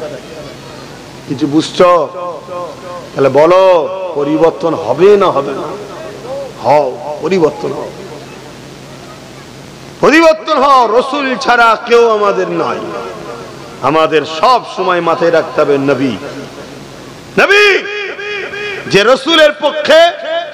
কিছু বুঝছো? তাহলে বলো পরিবর্তন হবে না হবে না? হও, পরিবর্তন হও, পরিবর্তন হও। রাসূল ছাড়া কেউ আমাদের নাই। আমাদের সব সময় মাথায় রাখতে হবে নবী। নবী যে রাসূলের পক্ষে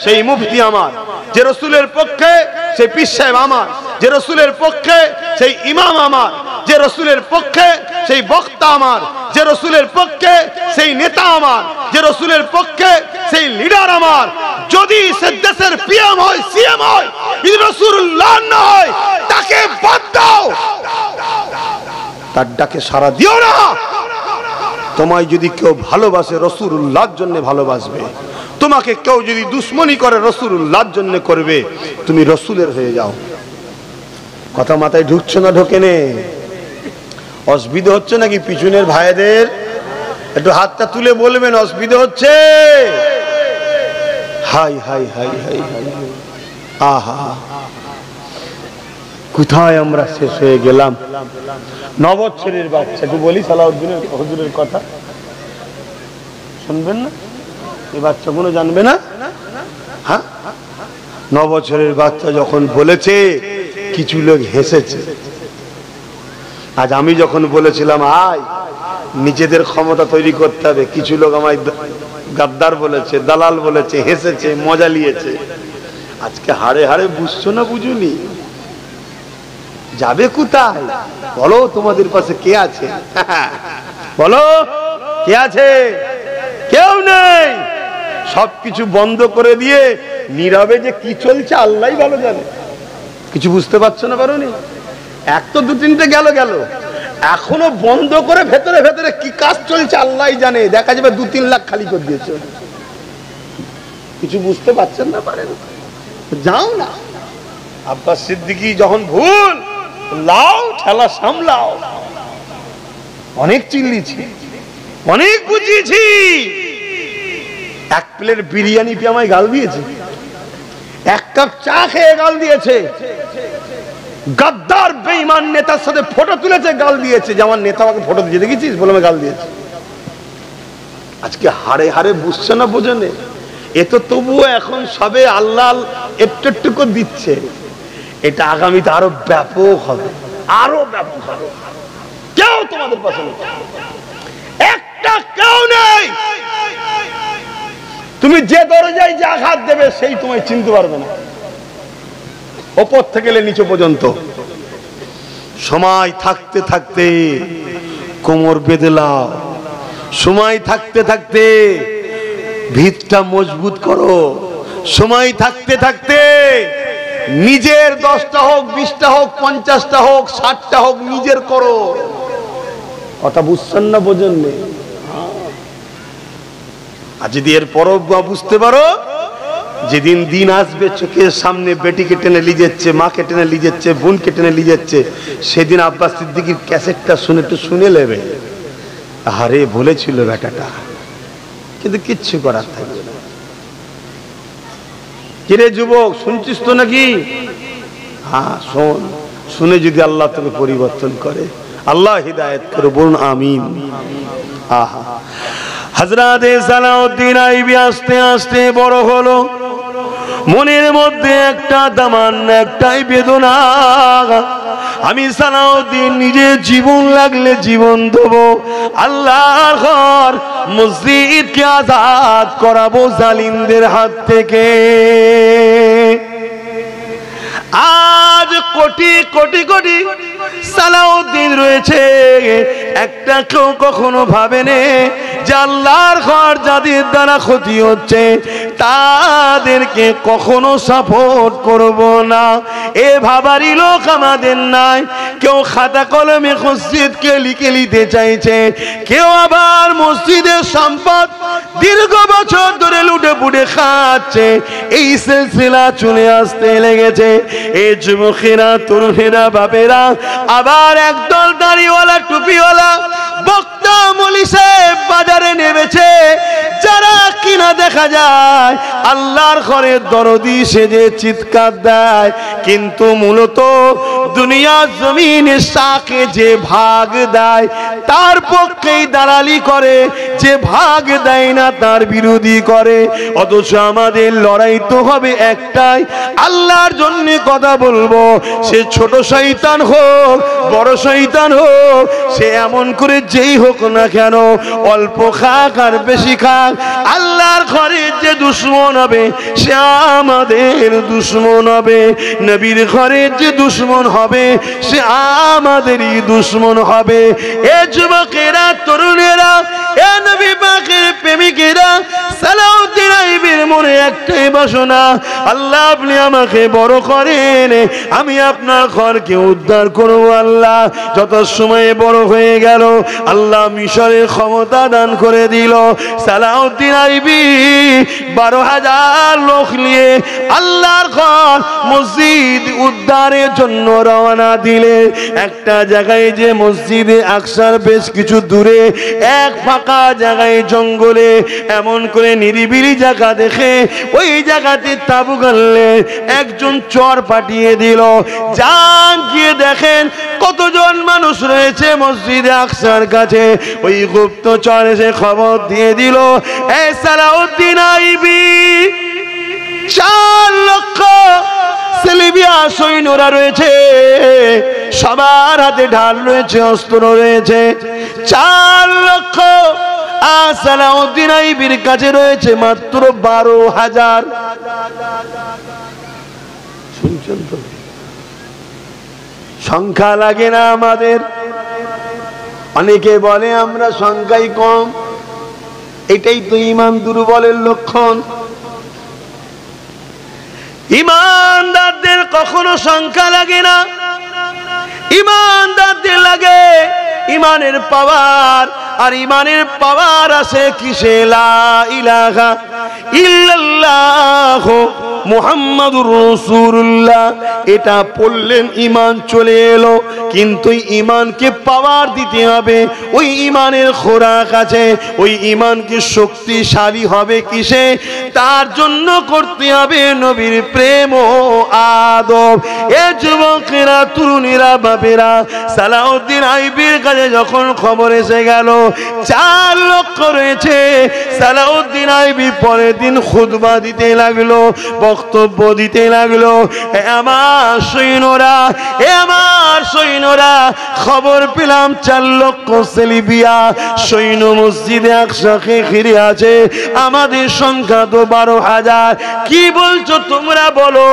সেই মুফতি আমার, যে রাসূলের পক্ষে সেই পীর সাহেব আমার, যে রাসূলের পক্ষে সেই ইমাম আমার, যে রাসূলের পক্ষে সেই বক্তা আমার, যে রাসূলের পক্ষে সেই নেতা আমার, যে রাসূলের পক্ষে সেই লিডার আমার। যদি সে দেশের পিএম হয়, সিএম হয়, যদি রাসূলুল্লাহ না হয়, তাকে বাদ দাও, তার ডাকে সাড়া দিও না। তোমায় যদি কেউ ভালোবাসে রাসূলুল্লাহর জন্য ভালোবাসবে, তোমাকে কেউ যদি দুশ্মনী করে রাসূলুল্লাহর জন্য করবে, তুমি রাসূলের হয়ে যাও। কথা মাথায় ঢুকছে না? ঢোকে নে? অসুবিধা হচ্ছে নাকি পিছনের ভাইদের? একটু হাতটা তুলে বলবেন অসুবিধা হচ্ছে? High high high high high, আহা কোথায় আমরা শেষ হয়ে গেলাম। 9 বছরের বাচ্চা, একটু বলি সালাউদ্দিনের হুজুরের কথা শুনবেন না? এই বাচ্চাগুলো জানবে না? হ্যাঁ, 9 বছরের বাচ্চা যখন বলেছে কিছু লোক হেসেছে। আজ আমি যখন বলেছিলাম আয় নিজেদের ক্ষমতা তৈরি করতে হবে, কিছু লোক আমায় গাদ্দার বলেছে, দালাল বলেছে, হেসেছে, মজা নিয়েছে। আজকে হাড়ে হাড়ে বুঝছো না বুঝুনি? যাবে কোথায় বলো? তোমাদের পাশে কে আছে? বলো কে আছে? কেউ নেই। সবকিছু বন্ধ করে দিয়ে নীরবে যে কি চলছে আল্লাহই ভালো জানে। কিছু বুঝতে পারছো না? পারোনি? এক তো 2-3টে গেল, এখনো বন্ধ করে ভেতরে ভেতরে কি কাজ চলছে আল্লাহই জানে। দেখা যাবে 2-3 লাখ খালি করে দিয়েছে। কিছু বুঝতে পারছেন না? পারেন যাও না। আব্বাস সিদ্দিকী যখন ভুল লাও ঠেলা সামলাও। অনেক চিল্লিছি, অনেক বুঝিয়েছি। 1 প্লেট বিরিয়ানি পেয়ে আমায় গাল দিয়েছে, 1 কাপ চা খেয়ে গাল দিয়েছে। গাদ্দার বেঈমান নেতার সাথে ফটো তুলেছে, গাল দিয়েছে যে আমার নেতা আমাকে ফটো দিয়েছে, দেখেছিস বলে আমি গাল দিয়েছি। আজকে হাড়ে হাড়ে বুঝছে না বোঝেনে? এ তো তবুও এখন সবে আল্লাহ একটু একটু করে দিচ্ছে। এটা আগামীতে আরো ব্যাপক হবে, আরো ব্যাপক হবে। কেউ তোমাদের পাশে নেই, একটা কেউ নেই। তুমি যে দরজায় যে আঘাত দেবে সেই তোমায় চিনতে পারবে না, ওপর থেকে নিচে পর্যন্ত। সময় থাকতে থাকতে কোমর বেঁধে লাও, সময় থাকতে থাকতে ভিতটা মজবুত করো, সময় থাকতে থাকতে নিজের 10টা হোক, 20টা হোক, 50টা হোক, 60টা হোক নিজের করো। কথা বুঝছেন না বোঝেন? আর যদি এর পরও বুঝতে পারো, যেদিন দিন আসবে চোখের সামনে বেটিকে টেনে নিয়ে যাচ্ছে, মাকে টেনে নিয়ে যাচ্ছে, বোনকে টেনে নিয়ে যাচ্ছে, সেদিন আব্বাস সিদ্দিকীর ক্যাসেটটা শুনে একটু শুনে নেবে। আরে বলেছিল বেটাটা, কিন্তু কিচ্ছু করার থাকবে না। কিরে যুবক, শুনছিস তো নাকি? হ্যাঁ শোন, শুনে যদি আল্লাহ তোকে পরিবর্তন করে, আল্লাহ হিদায়াত করে, বলুন আমিন। আহা, হযরত সালাউদ্দিন আইবি আস্তে আস্তে বড় হলো। মনের মধ্যে একটা দামান, একটাই বেদনা, আমি সালাউদ্দিন নিজে জীবন লাগলে জীবন দেবো, আল্লাহর ঘর মসজিদকে আজাদ করাবো জালিমদের হাত থেকে। আজ কোটি কোটি কোটি সালাউদ্দিন রয়েছে, একটা কেউ কখনো ভাবেনে যে আল্লাহর ঘর যাদের দ্বারা ক্ষতি হচ্ছে তাদেরকে কখনো সাপোর্ট করব না, এ ভাবারই লোক আমাদের নাই। কেউ খাতা কলমে মসজিদকে লিখে নিতে চাইছে, কেউ আবার মসজিদের সম্পদ দীর্ঘ বছর ধরে লুটে পুটে খাচ্ছে। এই সিলসিলা চলে আসতে লেগেছে। এই যুবকেরা, তরুণেরা, বাপেরা, আবার একদল দাড়িওয়ালা টুপিওয়ালা বক্তা মৌলভী সাহেব বাজারে নেমেছে, যারা কিনা দেখা যায় আল্লাহর ঘরে দরদি সেজে চিৎকার দেয়, কিন্তু মূলত দুনিয়া জমিনে শাকে যে ভাগ দেয় তার পক্ষেই দালালি করে, যে ভাগ দেয় না তার বিরোধী করে। অথচ আমাদের লড়াই তো হবে একটাই, আল্লাহর জন্য কথা বলবো। সে ছোট শয়তান হোক, বড় শয়তান হোক, সে এমন করে যেই হোক না কেন, অল্প খাক আর বেশি খাক, আল্লাহর ঘরের যে দুশ্মন হবে সে আমাদের দুশ্মন হবে। নবীর ঘরের যে দুশ্মন হবে সে আমাদেরই দুশ্মন হবে। এ যুবকেরা, তরুণেরা, এ নবী পাকের প্রেমিকেরা, সালাউদ্দিন আইবির মনে একটাই বাসনা, আল্লাহ আপনি আমাকে বড় করেন, আমি আপনার ঘরকে উদ্ধার করব। আল্লাহ যত সময়ে বড় হয়ে গেল, আল্লাহ মিশরের ক্ষমতা দান করে দিল। সালাউদ্দিন আইবি 12,000 লোক নিয়ে আল্লাহ এবার খন মসজিদ উদ্ধারের জন্য রওনা দিলে একটা জায়গায় যে মসজিদে আকসার বেশ কিছু দূরে এক ফাঁকা জায়গায় জঙ্গলে এমন করে নিরিবিলি জায়গা দেখে ওই জায়গাতে তাবু গাড়লে একজন চর পাঠিয়ে দিল, যান গিয়ে দেখেন কতজন মানুষ রয়েছে মসজিদে আকসার কাছে। ওই গুপ্তচর এসে খবর দিয়ে দিল, এ সালাউদ্দিন আইবি 4 লক্ষ সেলিবিয়া সৈন্যরা রয়েছে, সবার হাতে ঢাল রয়েছে, অস্ত্র রয়েছে। 4 লক্ষ আর সালাউদ্দিন আইবির কাছে রয়েছে মাত্র 12,000। শুনছেন তো? সংখ্যা লাগে না আমাদের। অনেকে বলে আমরা সংখ্যাই কম, এটাই তো ঈমান দুর্বলের লক্ষণ। ঈমানদারদের কখনো সংখ্যা লাগে না, ঈমানদারদের লাগে ঈমানের পাওয়ার। আর ঈমানের পাওয়ার আছে কিসে? লা ইলাহা ইল্লাল্লাহ মুহাম্মাদুর রাসূলুল্লাহ, এটা পড়লেন ঈমান চলে এলো। কিন্তু ঈমানকে পাওয়ার দিতে হবে, ওই ঈমানের খোরাক আছে। ওই ঈমানকে শক্তিশালী হবে কিসে? তার জন্য করতে হবে নবীর প্রেম ও আদব। এ যুবকেরা, তরুণীরা, বাপেরা, সালাউদ্দিন আইবির কাছে যখন খবর এসে গেল 4 লক্ষ রয়েছে, সালাউদ্দিন আইবি পরের দিন খুতবা দিতে লাগলো, বক্তব্য দিতে লাগলো। আমার সৈন্যরা, আমার সৈন্যরা, খবর পেলাম 4 লক্ষ সেলিবিয়া সৈন্য মসজিদে আকসাকে ঘিরে আছে, আমাদের সংখ্যা তো 12,000। কি বলছো তোমরা? বলো।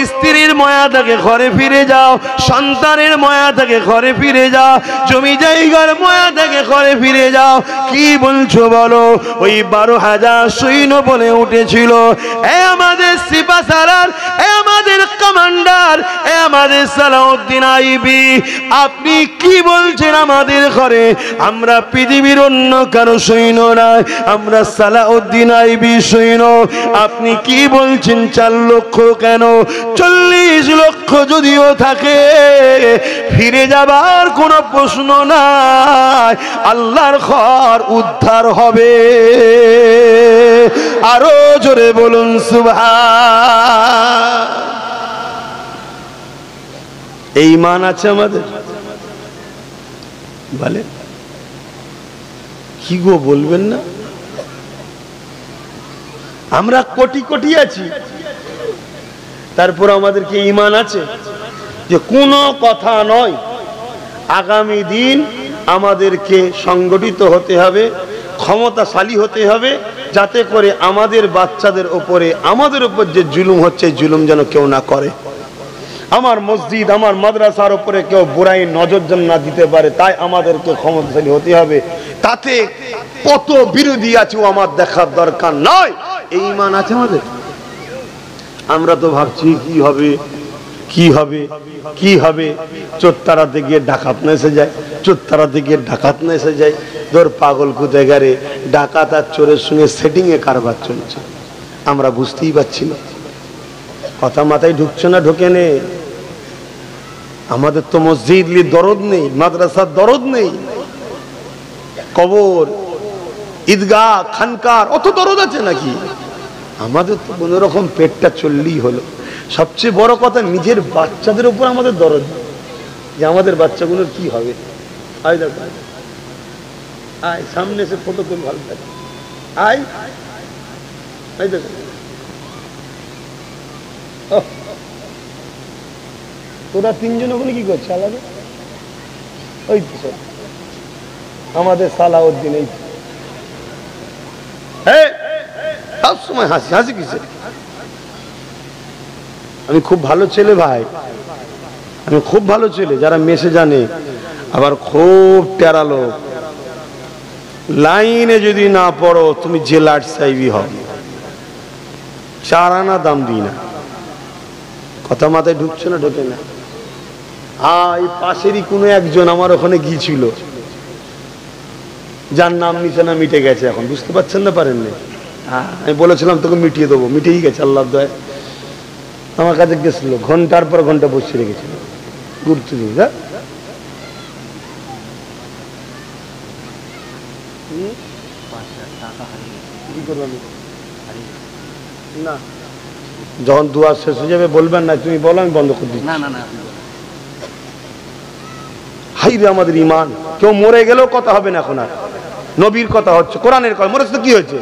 স্ত্রীর মায়া থেকে ঘরে ফিরে যাও, সন্তানের মায়া থেকে ঘরে ফিরে যাও, জমি জায়গার মায়া থেকে ঘরে ফিরে যাও। কি বলছো বলো? ওই 12,000 সৈন্য বলে উঠেছিল, এ আমাদের সিপাহসালার, এ আমাদের কমান্ডার, এ আমাদের সালাউদ্দিন আইবি, আপনি কি বলছেন? আমাদের ঘরে আমরা পৃথিবীর অন্য কারো সৈন্য নয়, আমরা সালাউদ্দিন আইবি সৈন্য। আপনি কি বলছেন 4 লক্ষ কেন? 40 লক্ষ যদিও থাকে, ফিরে যাবার কোনো প্রশ্ন নাই, আল্লাহর ঘর উদ্ধার হবে। আরো জোরে বলুন সুবহান। এই ঈমান আছে আমাদের? বলে কি গো, বলবেন না? আমরা কোটি কোটি আছি, তারপর আমাদের কি ঈমান আছে? যে কোনো কথা নয়, আগামী দিন আমাদেরকে সংগঠিত হতে হবে, ক্ষমতাশালী হতে হবে, যাতে করে আমাদের বাচ্চাদের উপরে, আমাদের উপর যে জুলুম হচ্ছে, জুলুম যেন কেউ না করে। আমার মসজিদ, আমার মাদ্রাসার উপরে কেউ বুরাই নজর যেন না দিতে পারে, তাই আমাদেরকে ক্ষমতাশালী হতে হবে। তাতে কত বিরোধী আছে ও আমার দেখার দরকার নয়। এই ঈমান আছে আমাদের? আমরা তো ভাবছি কি হবে, কি হবে, কি হবে। চোরতারাতে গিয়ে ডাকাত না এসে যায়, চোরতারাতে গিয়ে ডাকাত না এসে যায়। ধর পাগল কোথায় গারে, ডাকাত আর চোরের সঙ্গে সেটিং এ কারবার চলছে, আমরা বুঝতেই পারছি না। কথা মাথায় ঢুকছে না? ঢোকে নে। আমাদের তো মসজিদ দরদ নেই, মাদ্রাসার দরদ নেই, কবর, ঈদগাহ, খানকার অত দরদ আছে নাকি? আমাদের তো কোন রকম পেটটা চললেই হলো। সবচেয়ে বড় কথা, নিজের বাচ্চাদের উপর আমাদের দরদ, যে আমাদের বাচ্চাগুলোর কি হবে। আয় দেখো, আয় সামনে এসে ফটো তুল, ভালো থাকে। আয়, আয় দেখো, তোরা 3 জন ওখানে কি করছে? আলাদা ওই তো আমাদের সালাউদ্দিন। এই সব সময় হাসি হাসি কিসে? আমি খুব ভালো ছেলে ভাই, আমি খুব ভালো ছেলে, যারা মেশে জানে। আবার খুব টেরা লোক, লাইনে যদি না পড়ো তুমি জেলার সাহেবই হও, 4 আনা দাম দিই না। কথা মাথায় ঢুকছে না? ঢোকে না। এই পাশেরই কোনো একজন আমার ওখানে গিয়েছিল, যার নাম নিচে না মিটে গেছে এখন, বুঝতে পারছেন না? পারেননি? আমি বলেছিলাম তোকে মিটিয়ে দেবো, মিটেই গেছে আল্লাহর দয়ায়। আমার কাছে গেছিল, ঘন্টার পর ঘন্টা বসে রেখেছিল, গুরুত্ব দিয়ে। না, যখন দুয়া শেষ হয়ে যাবে বলবেন না, তুমি বলো, আমি বন্ধ করে দিচ্ছি। হাই রে আমাদের ইমান, কেউ মরে গেলেও কথা হবে না এখন আর, নবীর কথা হচ্ছে, কোরআনের কথা। মরেছে তো কি হয়েছে?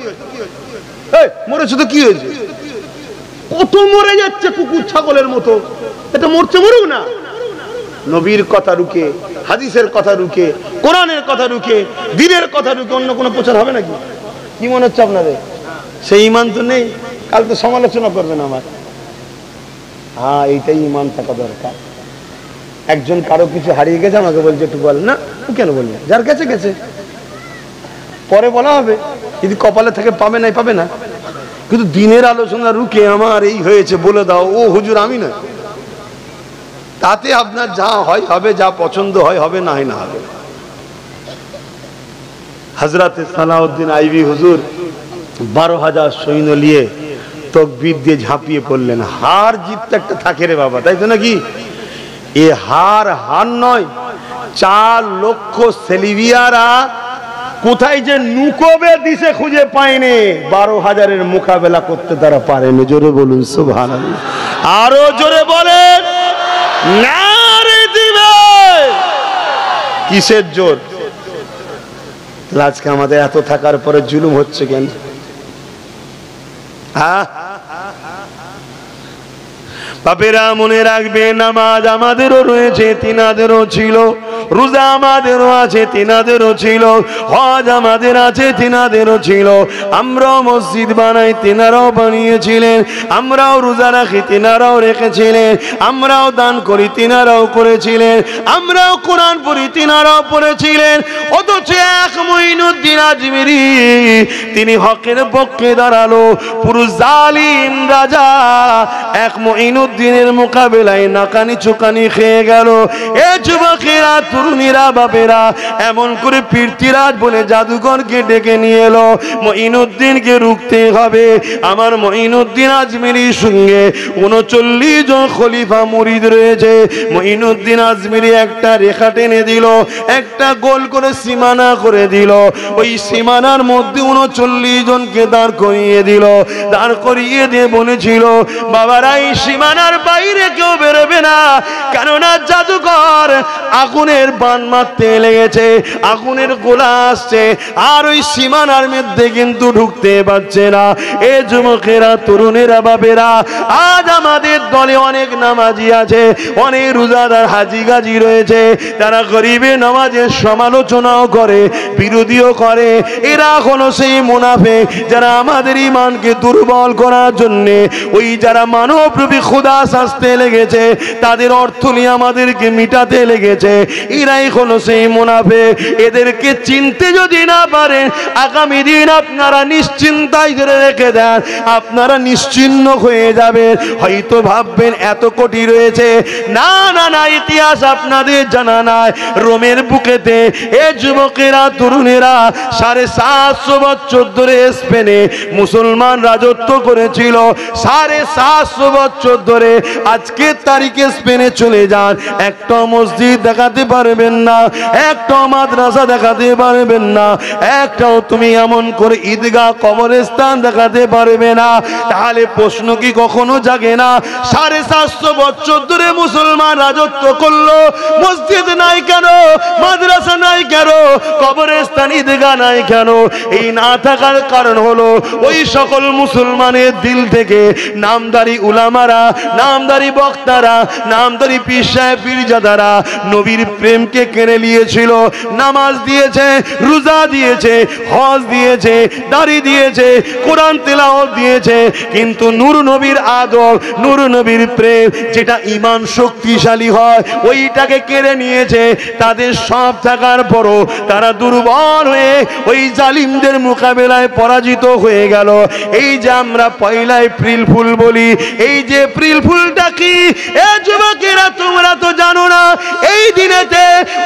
মরেছে তো কি হয়েছে? কত মরে যাচ্ছে কুকুর ছাগলের মতো, এটা মরছে, মরুক না। নবীর কথা রুকে, হাদিসের কথা রুকে, কোরআনের কথা রুকে, দ্বীনের কথা রুকে অন্য কোনো প্রচার হবে নাকি? কি মনে হচ্ছে আপনাদের? সেই ইমান তো নেই। কাল তো সমালোচনা করবেন আমার। হ্যাঁ, এইটাই ইমান থাকা দরকার। একজন কারো কিছু হারিয়ে গেছে, আমাকে বলছে একটু বল না। কেন বলবে? যার কাছে গেছে, পরে বলা হবে। যদি কপালে থেকে পাবে নাই, পাবে না। কিন্তু দিনের আলোচনা রুকে আমার এই হয়েছে বলে দাও, ও হুজুর আমি না, তাতে আপনার যা হয় হবে, যা পছন্দ হয় হবে, না হয় না হবে। হযরত সালাউদ্দিন আইবি হুজুর 12,000 সৈন্য নিয়ে তকবীর দিয়ে ঝাঁপিয়ে পড়লেন। হার জিত তো একটা থাকে রে বাবা, তাই তো নাকি? এ হার নয়। 4 লক্ষ সেলিবিয়ারা কোথায় যে নুকোবে দিশে খুঁজে পায়নি, 12,000-এর মোকাবেলা করতে তারা পারেনি। জোরে বলুন সুবহানাল্লাহ। আরো জোরে বলেন নারে দিবে। কিসের জোর? আজকে আমাদের এত থাকার পরে জুলুম হচ্ছে কেন? বাপেরা মনে রাখবে, নামাজ আমাদেরও রয়েছে, তিনাদেরও ছিল। রোজা আমাদেরও আছে, তিনাদেরও ছিল। হজ আমাদের আছে, তিনাদেরও ছিল। আমরাও মসজিদ বানাই, তিনারাও বানিয়েছিলেন। আমরাও রোজা রাখি, তিনারাও রেখেছিলেন। আমরাও দান করি, তিনারাও করেছিলেন। আমরাও কোরআন পড়ি, তিনারাও পড়েছিলেন। অথচ এক মঈনুদ্দিন আজমিরি তিনি হকের পক্ষে দাঁড়ালো। পুরো জালিম রাজা এক মঈনুদ্দিনের মোকাবেলায় নাকানি চোকানি খেয়ে গেল। এ যুবকেরা, তরুণীরা, বাপেরা, এমন করে পীরতিরাজ বলে জাদুঘরকে ডেকে নিয়ে এলো। মঈনুদ্দিনকে রুখতে হবে। আমার মঈনুদ্দিন আজমিরির সঙ্গে 39 জন খলিফা মুরিদ রয়েছে। মঈনুদ্দিন আজমিরি একটা রেখা টেনে দিল, একটা গোল করে সীমানা করে দিল। ওই সীমানার মধ্যে 39 জনকে দাঁড় করিয়ে দিল। দাঁড় করিয়ে দিয়ে বলেছিল, বাবারা এই সীমানার বাইরে কেউ বেরোবে না, কেননা জাদুঘর আগুনের বান মারতে লেগেছে, আগুনের গোলা আসছে, আর ওই সীমানার মধ্যে কিন্তু ঢুকতে পারছে না। এ যুবকেরা, তরুণেরা, বাপেরা, আজ আমাদের দলে অনেক নামাজি আছে, অনেক রোজাদার হাজি গাজি রয়েছে। তারা গরিবে নামাজের সমালোচনাও করে, বিরোধীও করে। এরা হলো সেই মুনাফিক যারা আমাদের ঈমানকে দুর্বল করার জন্য, ওই যারা মানবরূপী খোদা সাজতে লেগেছে, তাদের অর্থ নিয়ে আমাদেরকে মিটাতে লেগেছে। এরাই হলো সেই মুনাফিক। এদেরকে চিনতে যদি না পারেন, আগামী দিন আপনারা নিশ্চিন্তায় ধরে রেখে দেন, আপনারা নিশ্চিন্ন হয়ে যাবেন। হয়তো ভাববেন এত কোটি রয়েছে, না না না, ইতিহাস আপনাদের জানা নাই। রোমের বুকেতে এ যুবকেরা, তরুণেরা 750 বছর ধরে স্পেনে মুসলমান রাজত্ব করেছিল। 750 বছর ধরে। আজকের তারিখে স্পেনে চলে যান, একটা মসজিদ দেখাতে পারবেন না, একটা মাদ্রাসা দেখাতে পারবেন না, একটাও তুমি এমন করে ঈদগাহ, কবরস্থান দেখাতে পারবে না। তাহলে প্রশ্ন কি কখনো জাগে না, 750 বছর ধরে মুসলমান রাজত্ব করলো, মসজিদ নাই কেন, মাদ্রাসা নাই কেন, কবরস্থান, ঈদগাহ নাই কেন? এই না থাকার কারণ হলো ওই সকল মুসলমানের দিল থেকে নামদারি উলামারা, নামদারি বক্তারা, নামদারি পীর সাহেব, পীরজাদারা নবীর প্রেমকে কেড়ে নিয়েছিল। নামাজ দিয়েছে, রোজা দিয়েছে, হজ দিয়েছে, দাড়ি দিয়েছে, কোরআন তেলাওয়াত দিয়েছে, কিন্তু নূর নবীর আদব, নূর নবীর প্রেম, যেটা ঈমান শক্তিশালী হয়, ওইটাকে কেড়ে নিয়েছে। তাদের সব থাকার পরও তারা দুর্বল হয়ে ওই জালিমদের মোকাবেলায় পরাজিত হয়ে গেল। এই যে আমরা পয়লা এপ্রিল ফুল বলি, এই যে এপ্রিল ফুলটা কি? এ যুবকেরা, তোমরা তো জানো না, এই দিনেতে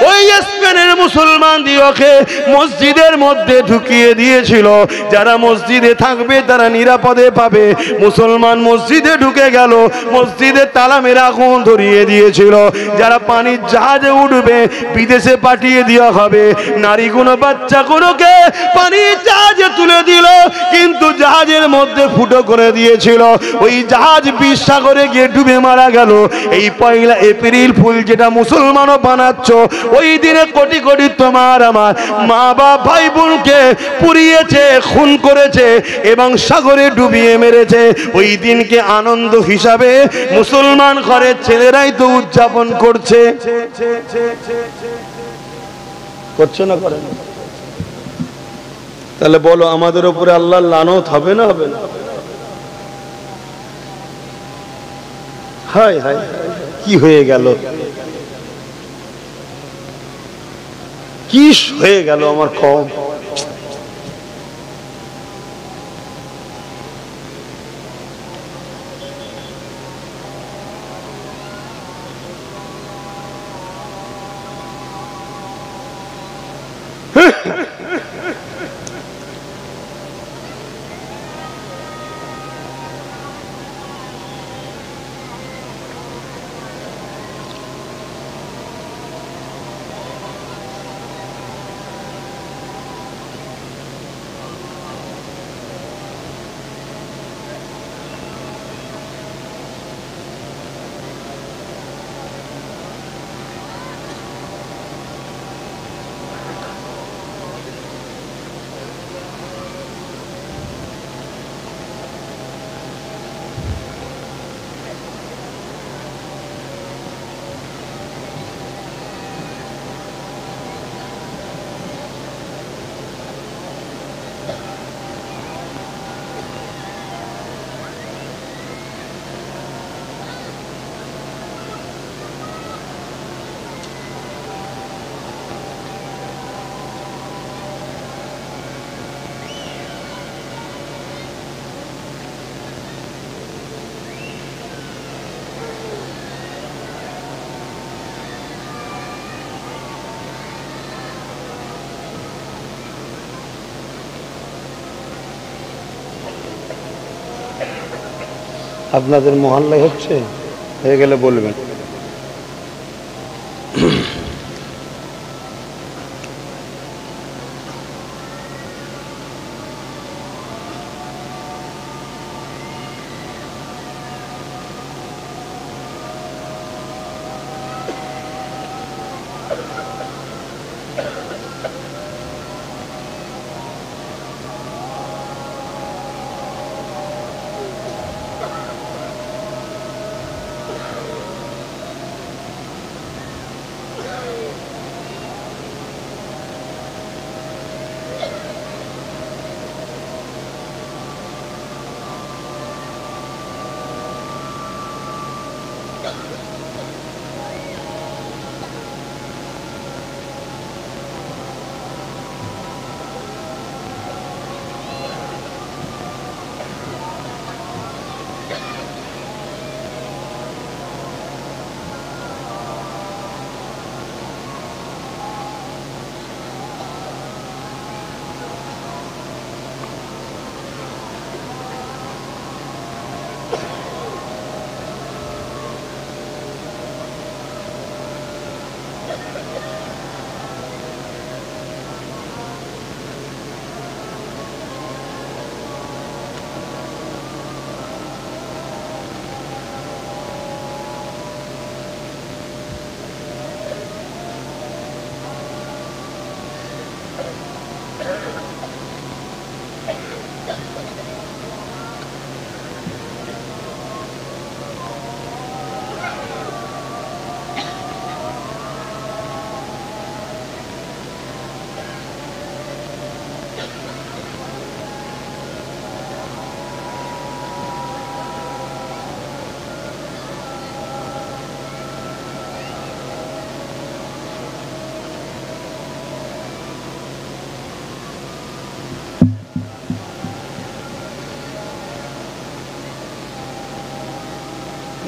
ওই স্পেনের মুসলমান দিওকে মসজিদের মধ্যে ঢুকিয়ে দিয়েছিল। যারা মসজিদে থাকবে তারা নিরাপদে পাবে। মুসলমান মসজিদে ঢুকে গেল, মসজিদে তালা মেরে আগুন ধরিয়ে দিয়েছিল। যারা পানির জাহাজে উঠবে বিদেশে পাঠিয়ে দেওয়া হবে, নারীগুলো বাচ্চাগুলোকে পানির জাহাজে তুলে দিল, কিন্তু জাহাজের মধ্যে ফুটো করে দিয়েছিল। ওই জাহাজ বিশ সাগরে গিয়ে ডুবে মারা গেল। এই পয়লা এপ্রিল ফুল যেটা মুসলমানও বানাচ্ছ, ওই দিনে কোটি কোটি তোমার আমার মা বাপ ভাই বোনকে পুড়িয়েছে, খুন করেছে এবং সাগরে ডুবিয়ে মেরেছে। ওই দিনকে আনন্দ হিসাবে মুসলমান ঘরের ছেলেরাই তো উদযাপন করছে। করছে না, করে না? তাহলে বলো আমাদের উপরে আল্লাহর লানত হবে না, হবে না? হায় হায়, কি হয়ে গেল, কি হয়ে গেল আমার কম। আপনাদের মহল্লায় হচ্ছে, হয়ে গেলে বলবেন।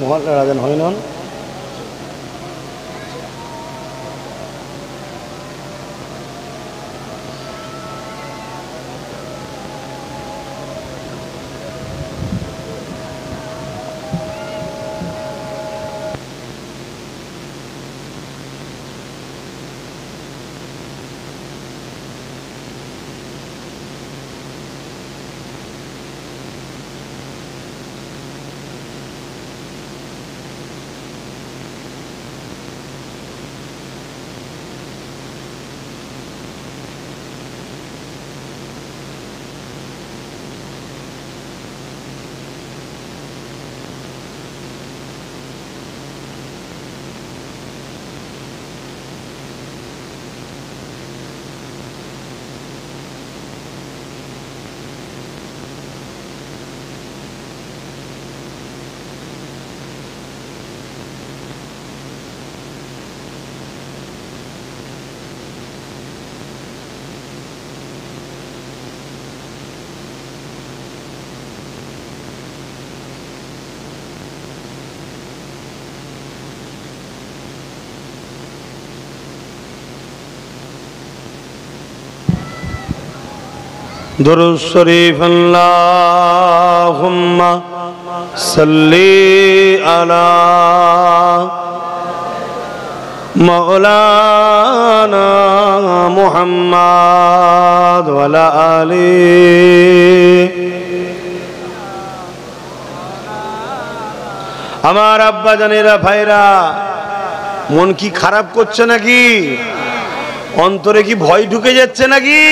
মহল্লার আজান হয় না? दुरूद शरीफ अल्लाहुम्मा सल्ली अला मौलाना मुहम्मद व अला आली। আমার আব্বা জানেরা ভাইরা, মন কি খারাপ করছে নাকি? অন্তরে কি ভয় ঢুকে যাচ্ছে নাকি?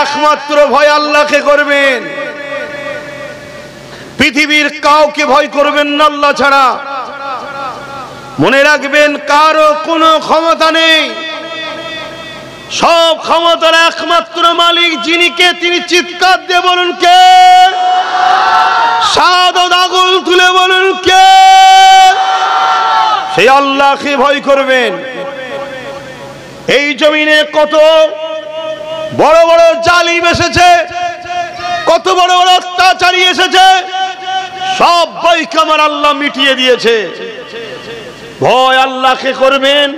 একমাত্র ভয় আল্লাহকে করবেন, পৃথিবীর কাউকে ভয় করবেন না আল্লাহ ছাড়া। মনে রাখবেন কারো কোনো ক্ষমতা নেই, সব ক্ষমতার একমাত্র মালিক যিনি কে, তিনি চিৎকার দিয়ে বলুন কে? শাহাদাত আগুল তুলে বলুন কে? সেই আল্লাহকে ভয় করবেন। এই জমিনে কত বড় বড় জালিম এসেছে, কত বড় বড় অত্যাচারী এসেছে, সব ভয়কে আমার আল্লাহ মিটিয়ে দিয়েছে। ভয় আল্লাহকে করবেন,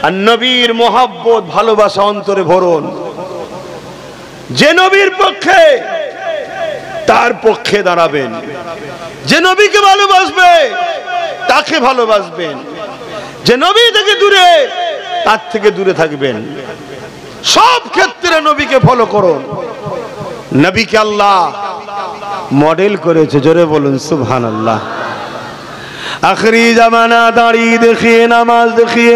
আর নবীর মহব্বত ভালোবাসা অন্তরে ভরুন। যে নবীর পক্ষে তার পক্ষে দাঁড়াবেন, যে নবীকে ভালোবাসবে তাকে ভালোবাসবেন, যে নবী থেকে দূরে তার থেকে দূরে থাকবেন। সব ক্ষেত্রে নবীকে ফলো করুন। নবীকে আল্লাহ মডেল করেছে, জোরে বলুন সুবহানাল্লাহ। आखिरी जमाना दाढ़ी देखिए, नमाज देखिए,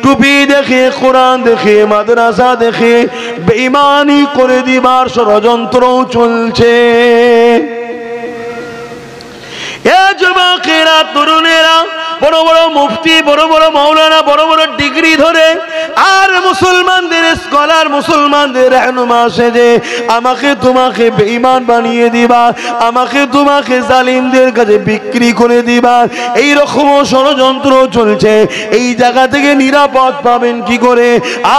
टुपी देखिए, कुरान देखिए, मदरसा देखिए, बेईमानी करे दिबार षড়যন্ত্র চলছে। এ যুবকেরা, তরুণেরা, বড় বড় মুফতি, বড় বড় মাওলানা, বড় বড় ডিগ্রি ধরে আর মুসলমানদের স্কলার, মুসলমানদের রাহনুমা সেজে আমাকে তোমাকে বেঈমান বানিয়ে দিবা, আমাকে তোমাকে জালিমদের কাছে বিক্রি করে দিবা, এই রকম ষড়যন্ত্র চলছে। এই জায়গা থেকে নিরাপদ পাবেন কি করে?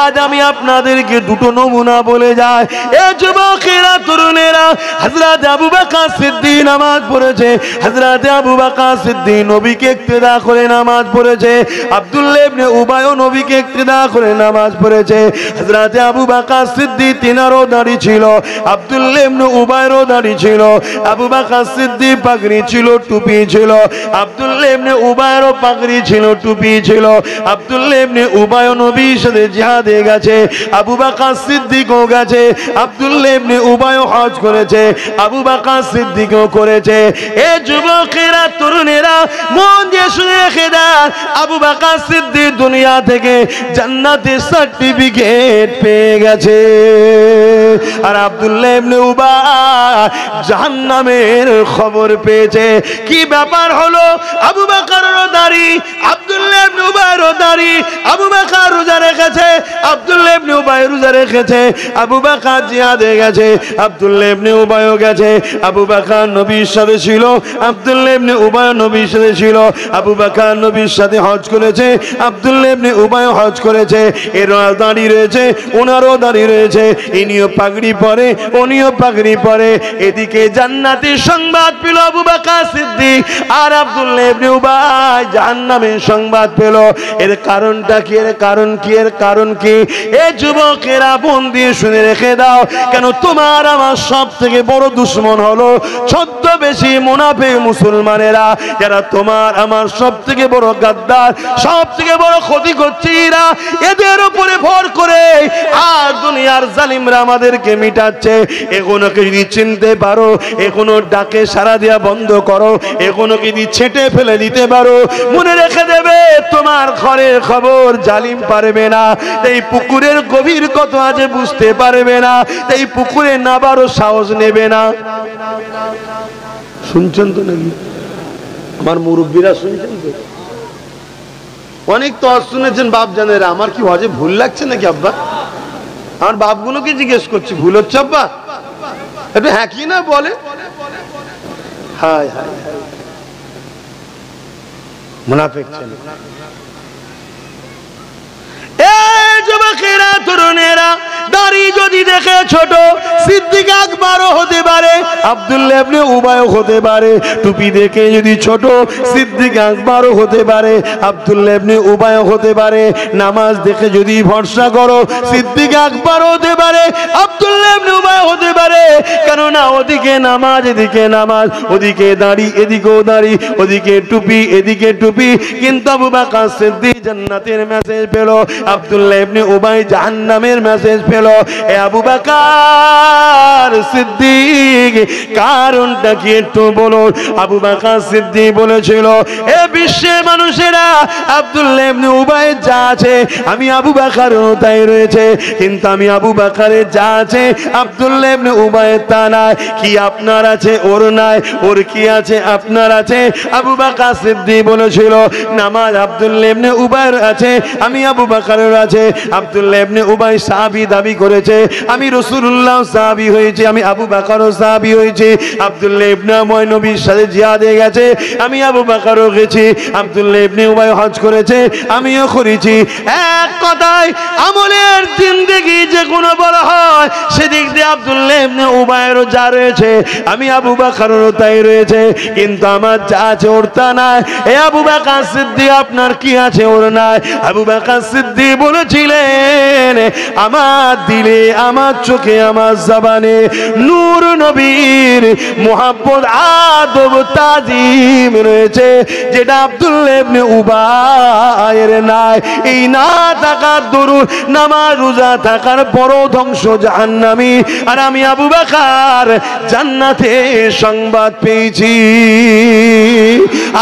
আজ আমি আপনাদেরকে দুটো নমুনা বলে যাই। এ যুবকেরা, তরুণেরা, হযরত আবু বকর সিদ্দিক নামাজ পড়েছে, হযরত আবু বকর সিদ্দিক নবীকে ইক্তেদা করে নামাজ পড়েছে, আব্দুল্লাহ ইবনে উবাই নবীকে ইক্তেদা করে নামাজ পড়েছে। হযরত আবু বকর সিদ্দিক তিনারও দাড়ি ছিল, আব্দুল্লাহ ইবনে উবাইরও দাড়ি ছিল। আবু বকর সিদ্দিক পাগড়ি ছিল, টুপি ছিল, আব্দুল্লাহ ইবনে উবাইরও পাগড়ি ছিল, টুপি ছিল। আব্দুল্লাহ ইবনে উবাই নবীর সাথে জিহাদে গেছে, আবু বকর সিদ্দিকও গেছে, আব্দুল্লাহ ইবনে উবাইও হজ করেছে, আবু বকর সিদ্দিকও করেছে। এ যুবকেরা, তরুণেরা, মন দিয়ে শুনে রেখে দেন, আবু বকর সিদ্দিক দুনিয়া থেকে জান্নাতের সার্টিফিকেট পেয়ে গেছে, আর আব্দুল্লাহ ইবনে উবাই জাহান্নামের খবর পেয়েছে। কি ব্যাপার হলো? আবু বকরেরও দাড়ি, আব্দুল্লাহ ইবনে উবাইরও দাড়ি। আবু বকর রোজা রেখেছে, আব্দুল্লাহ ইবনে উবাই রোজা রেখেছে। আবু বকর জিহাদে গেছে, আব্দুল্লাহ ইবনে উবাইও গেছে। আবু বকর নবীর সাথে ছিল, আব্দুল্লাহ ইবনে উবাই নবীর সাথে ছিল। আবু বকর নবীর সাথে হজ করেছে, আব্দুল্লাহ ইবনে উবাই হজ করেছে। এরও দাড়ি রয়েছে, ওনারও দাড়ি রয়েছে। ইনিও পাগড়ি পরে, উনিও পাগড়ি পরে। এদিকে জান্নাতের সংবাদ পেল আবু বকর সিদ্দিক, আর আব্দুল্লাহ ইবনে উবাই জাহান্নামের সংবাদ পেল। এর কারণটা কি? এর কারণ কি? এর কারণ কি? এ যুবকেরা, মন দিয়ে শুনে রেখে দাও। কেন? তোমার আমার সব থেকে বড় দুশ্মন হলো ছদ্মবেশী মুনাফিক মুসলমানেরা, যারা তোমার আমার সব থেকে বড় গাদ্দার, সব থেকে বড় ক্ষতি করছে এরা। এদের উপরে ভর করে আর দুনিয়ার জালিমরা আমাদেরকে মিটাচ্ছে। এগুলোকে যদি চিনতে পারো, এগুলো ডাকে সারা দেওয়া বন্ধ করো, এগুলোকে যদি ছেটে ফেলে দিতে পারো, মনে রেখে দেবে তোমার ঘরের খবর জালিম পারবে না। এই পুকুরের গভীর কত আছে বুঝতে পারবে না, এই পুকুরে নাবারও সাহস নেবে না। শুনছেন তো নাকি? আমার মুরব্বীরা শুনছেন তো? অনেক তো শুনেছেন বাপ জানেরা। আমার কি হজে ভুল লাগছে নাকি আব্বা? আমার বাপগুলোকে জিজ্ঞেস করছি, ভুল হচ্ছে আব্বা? একটু হ্যাঁ কি না বলে। হায় হায় হায়, মুনাফিক ছেলে। যুবকেরা, তরুণেরা, দাড়ি যদি দেখে ছোট, সিদ্দিক আকবরও হতে পারে, আব্দুল্লাহ ইবনে উবাইও হতে পারে। টুপি দেখে যদি ছোট, সিদ্দিক আকবরও হতে পারে, আব্দুল্লাহ ইবনে উবাইও হতে পারে। নামাজ দেখে যদি ভরসা করো, সিদ্দিক আকবরও হতে পারে, আব্দুল্লাহ ইবনে উবাইও হতে পারে। কেননা ওদিকে নামাজ, এদিকে নামাজ, ওদিকে দাড়ি, এদিকেও দাড়ি, ওদিকে টুপি, এদিকে টুপি। কিন্তু আবু বকর সিদ্দিক জান্নাতের মেসেজ পেল, আব্দুল্লাহ ইবনে উবাই জাহান্নামের মেসেজ পেল। এ আবু বকর সিদ্দিক, কারণটা কি একটু বলো? আবু বকর সিদ্দিক বলেছিল, এ বিশ্বের মানুষেরা, আব্দুল্লাহ ইবনে উবাই যা আছে আমি আবু বকরও তাই রয়েছে, কিন্তু আমি আবু বকরের যা আছে আব্দুল্লাহ ইবনে উবাই তা নাই। কি আপনার আছে ওর নাই, ওর কি আছে আপনার আছে? আবু বকর সিদ্দিক বলেছিল, নামাজ আব্দুল্লাহ ইবনে উবাইর আছে, আমি আবু বকরের আছে। আব্দুল্লাহ ইবনে উবাই সাহাবী দাবি করেছে, আমি রাসূলুল্লাহ সাহাবী হয়েছে, আমি আবু বকরও সাহাবী হয়েছে। আব্দুল্লাহ ইবনে উবাই নবীর সাথে জিহাদে গেছে, আমি আবু বকরও গেছি। আব্দুল্লাহ ইবনে উবাই হজ করেছে, আমিও করেছি। এক কথায় আমলের জিন্দেগি যে কোনো বড় হয়, সেদিক দিয়ে আব্দুল্লাহ ইবনে উবাইরও যা রয়েছে আমি আবু বকরেরও তাই রয়েছে, কিন্তু আমার যা আছে ওর তা নাই। এ আবু বকর সিদ্দিক, আপনার কি আছে ওর নাই? আবু বকর সিদ্দিক বলেছিলেন, আমার দিলে, আমার চোখে, আমার জবানে নূর নবীর মুহাব্বত, আদব, তাজিম রয়েছে, যেটা আব্দুল্লাহ ইবনে উবাইয়ের নাই। এই না থাকার দরুন নামাজ রোজা থাকার বড় ধ্বংস জাহান্নামী, আর আমি আবু বকর জান্নাতে সংবাদ পেয়েছি।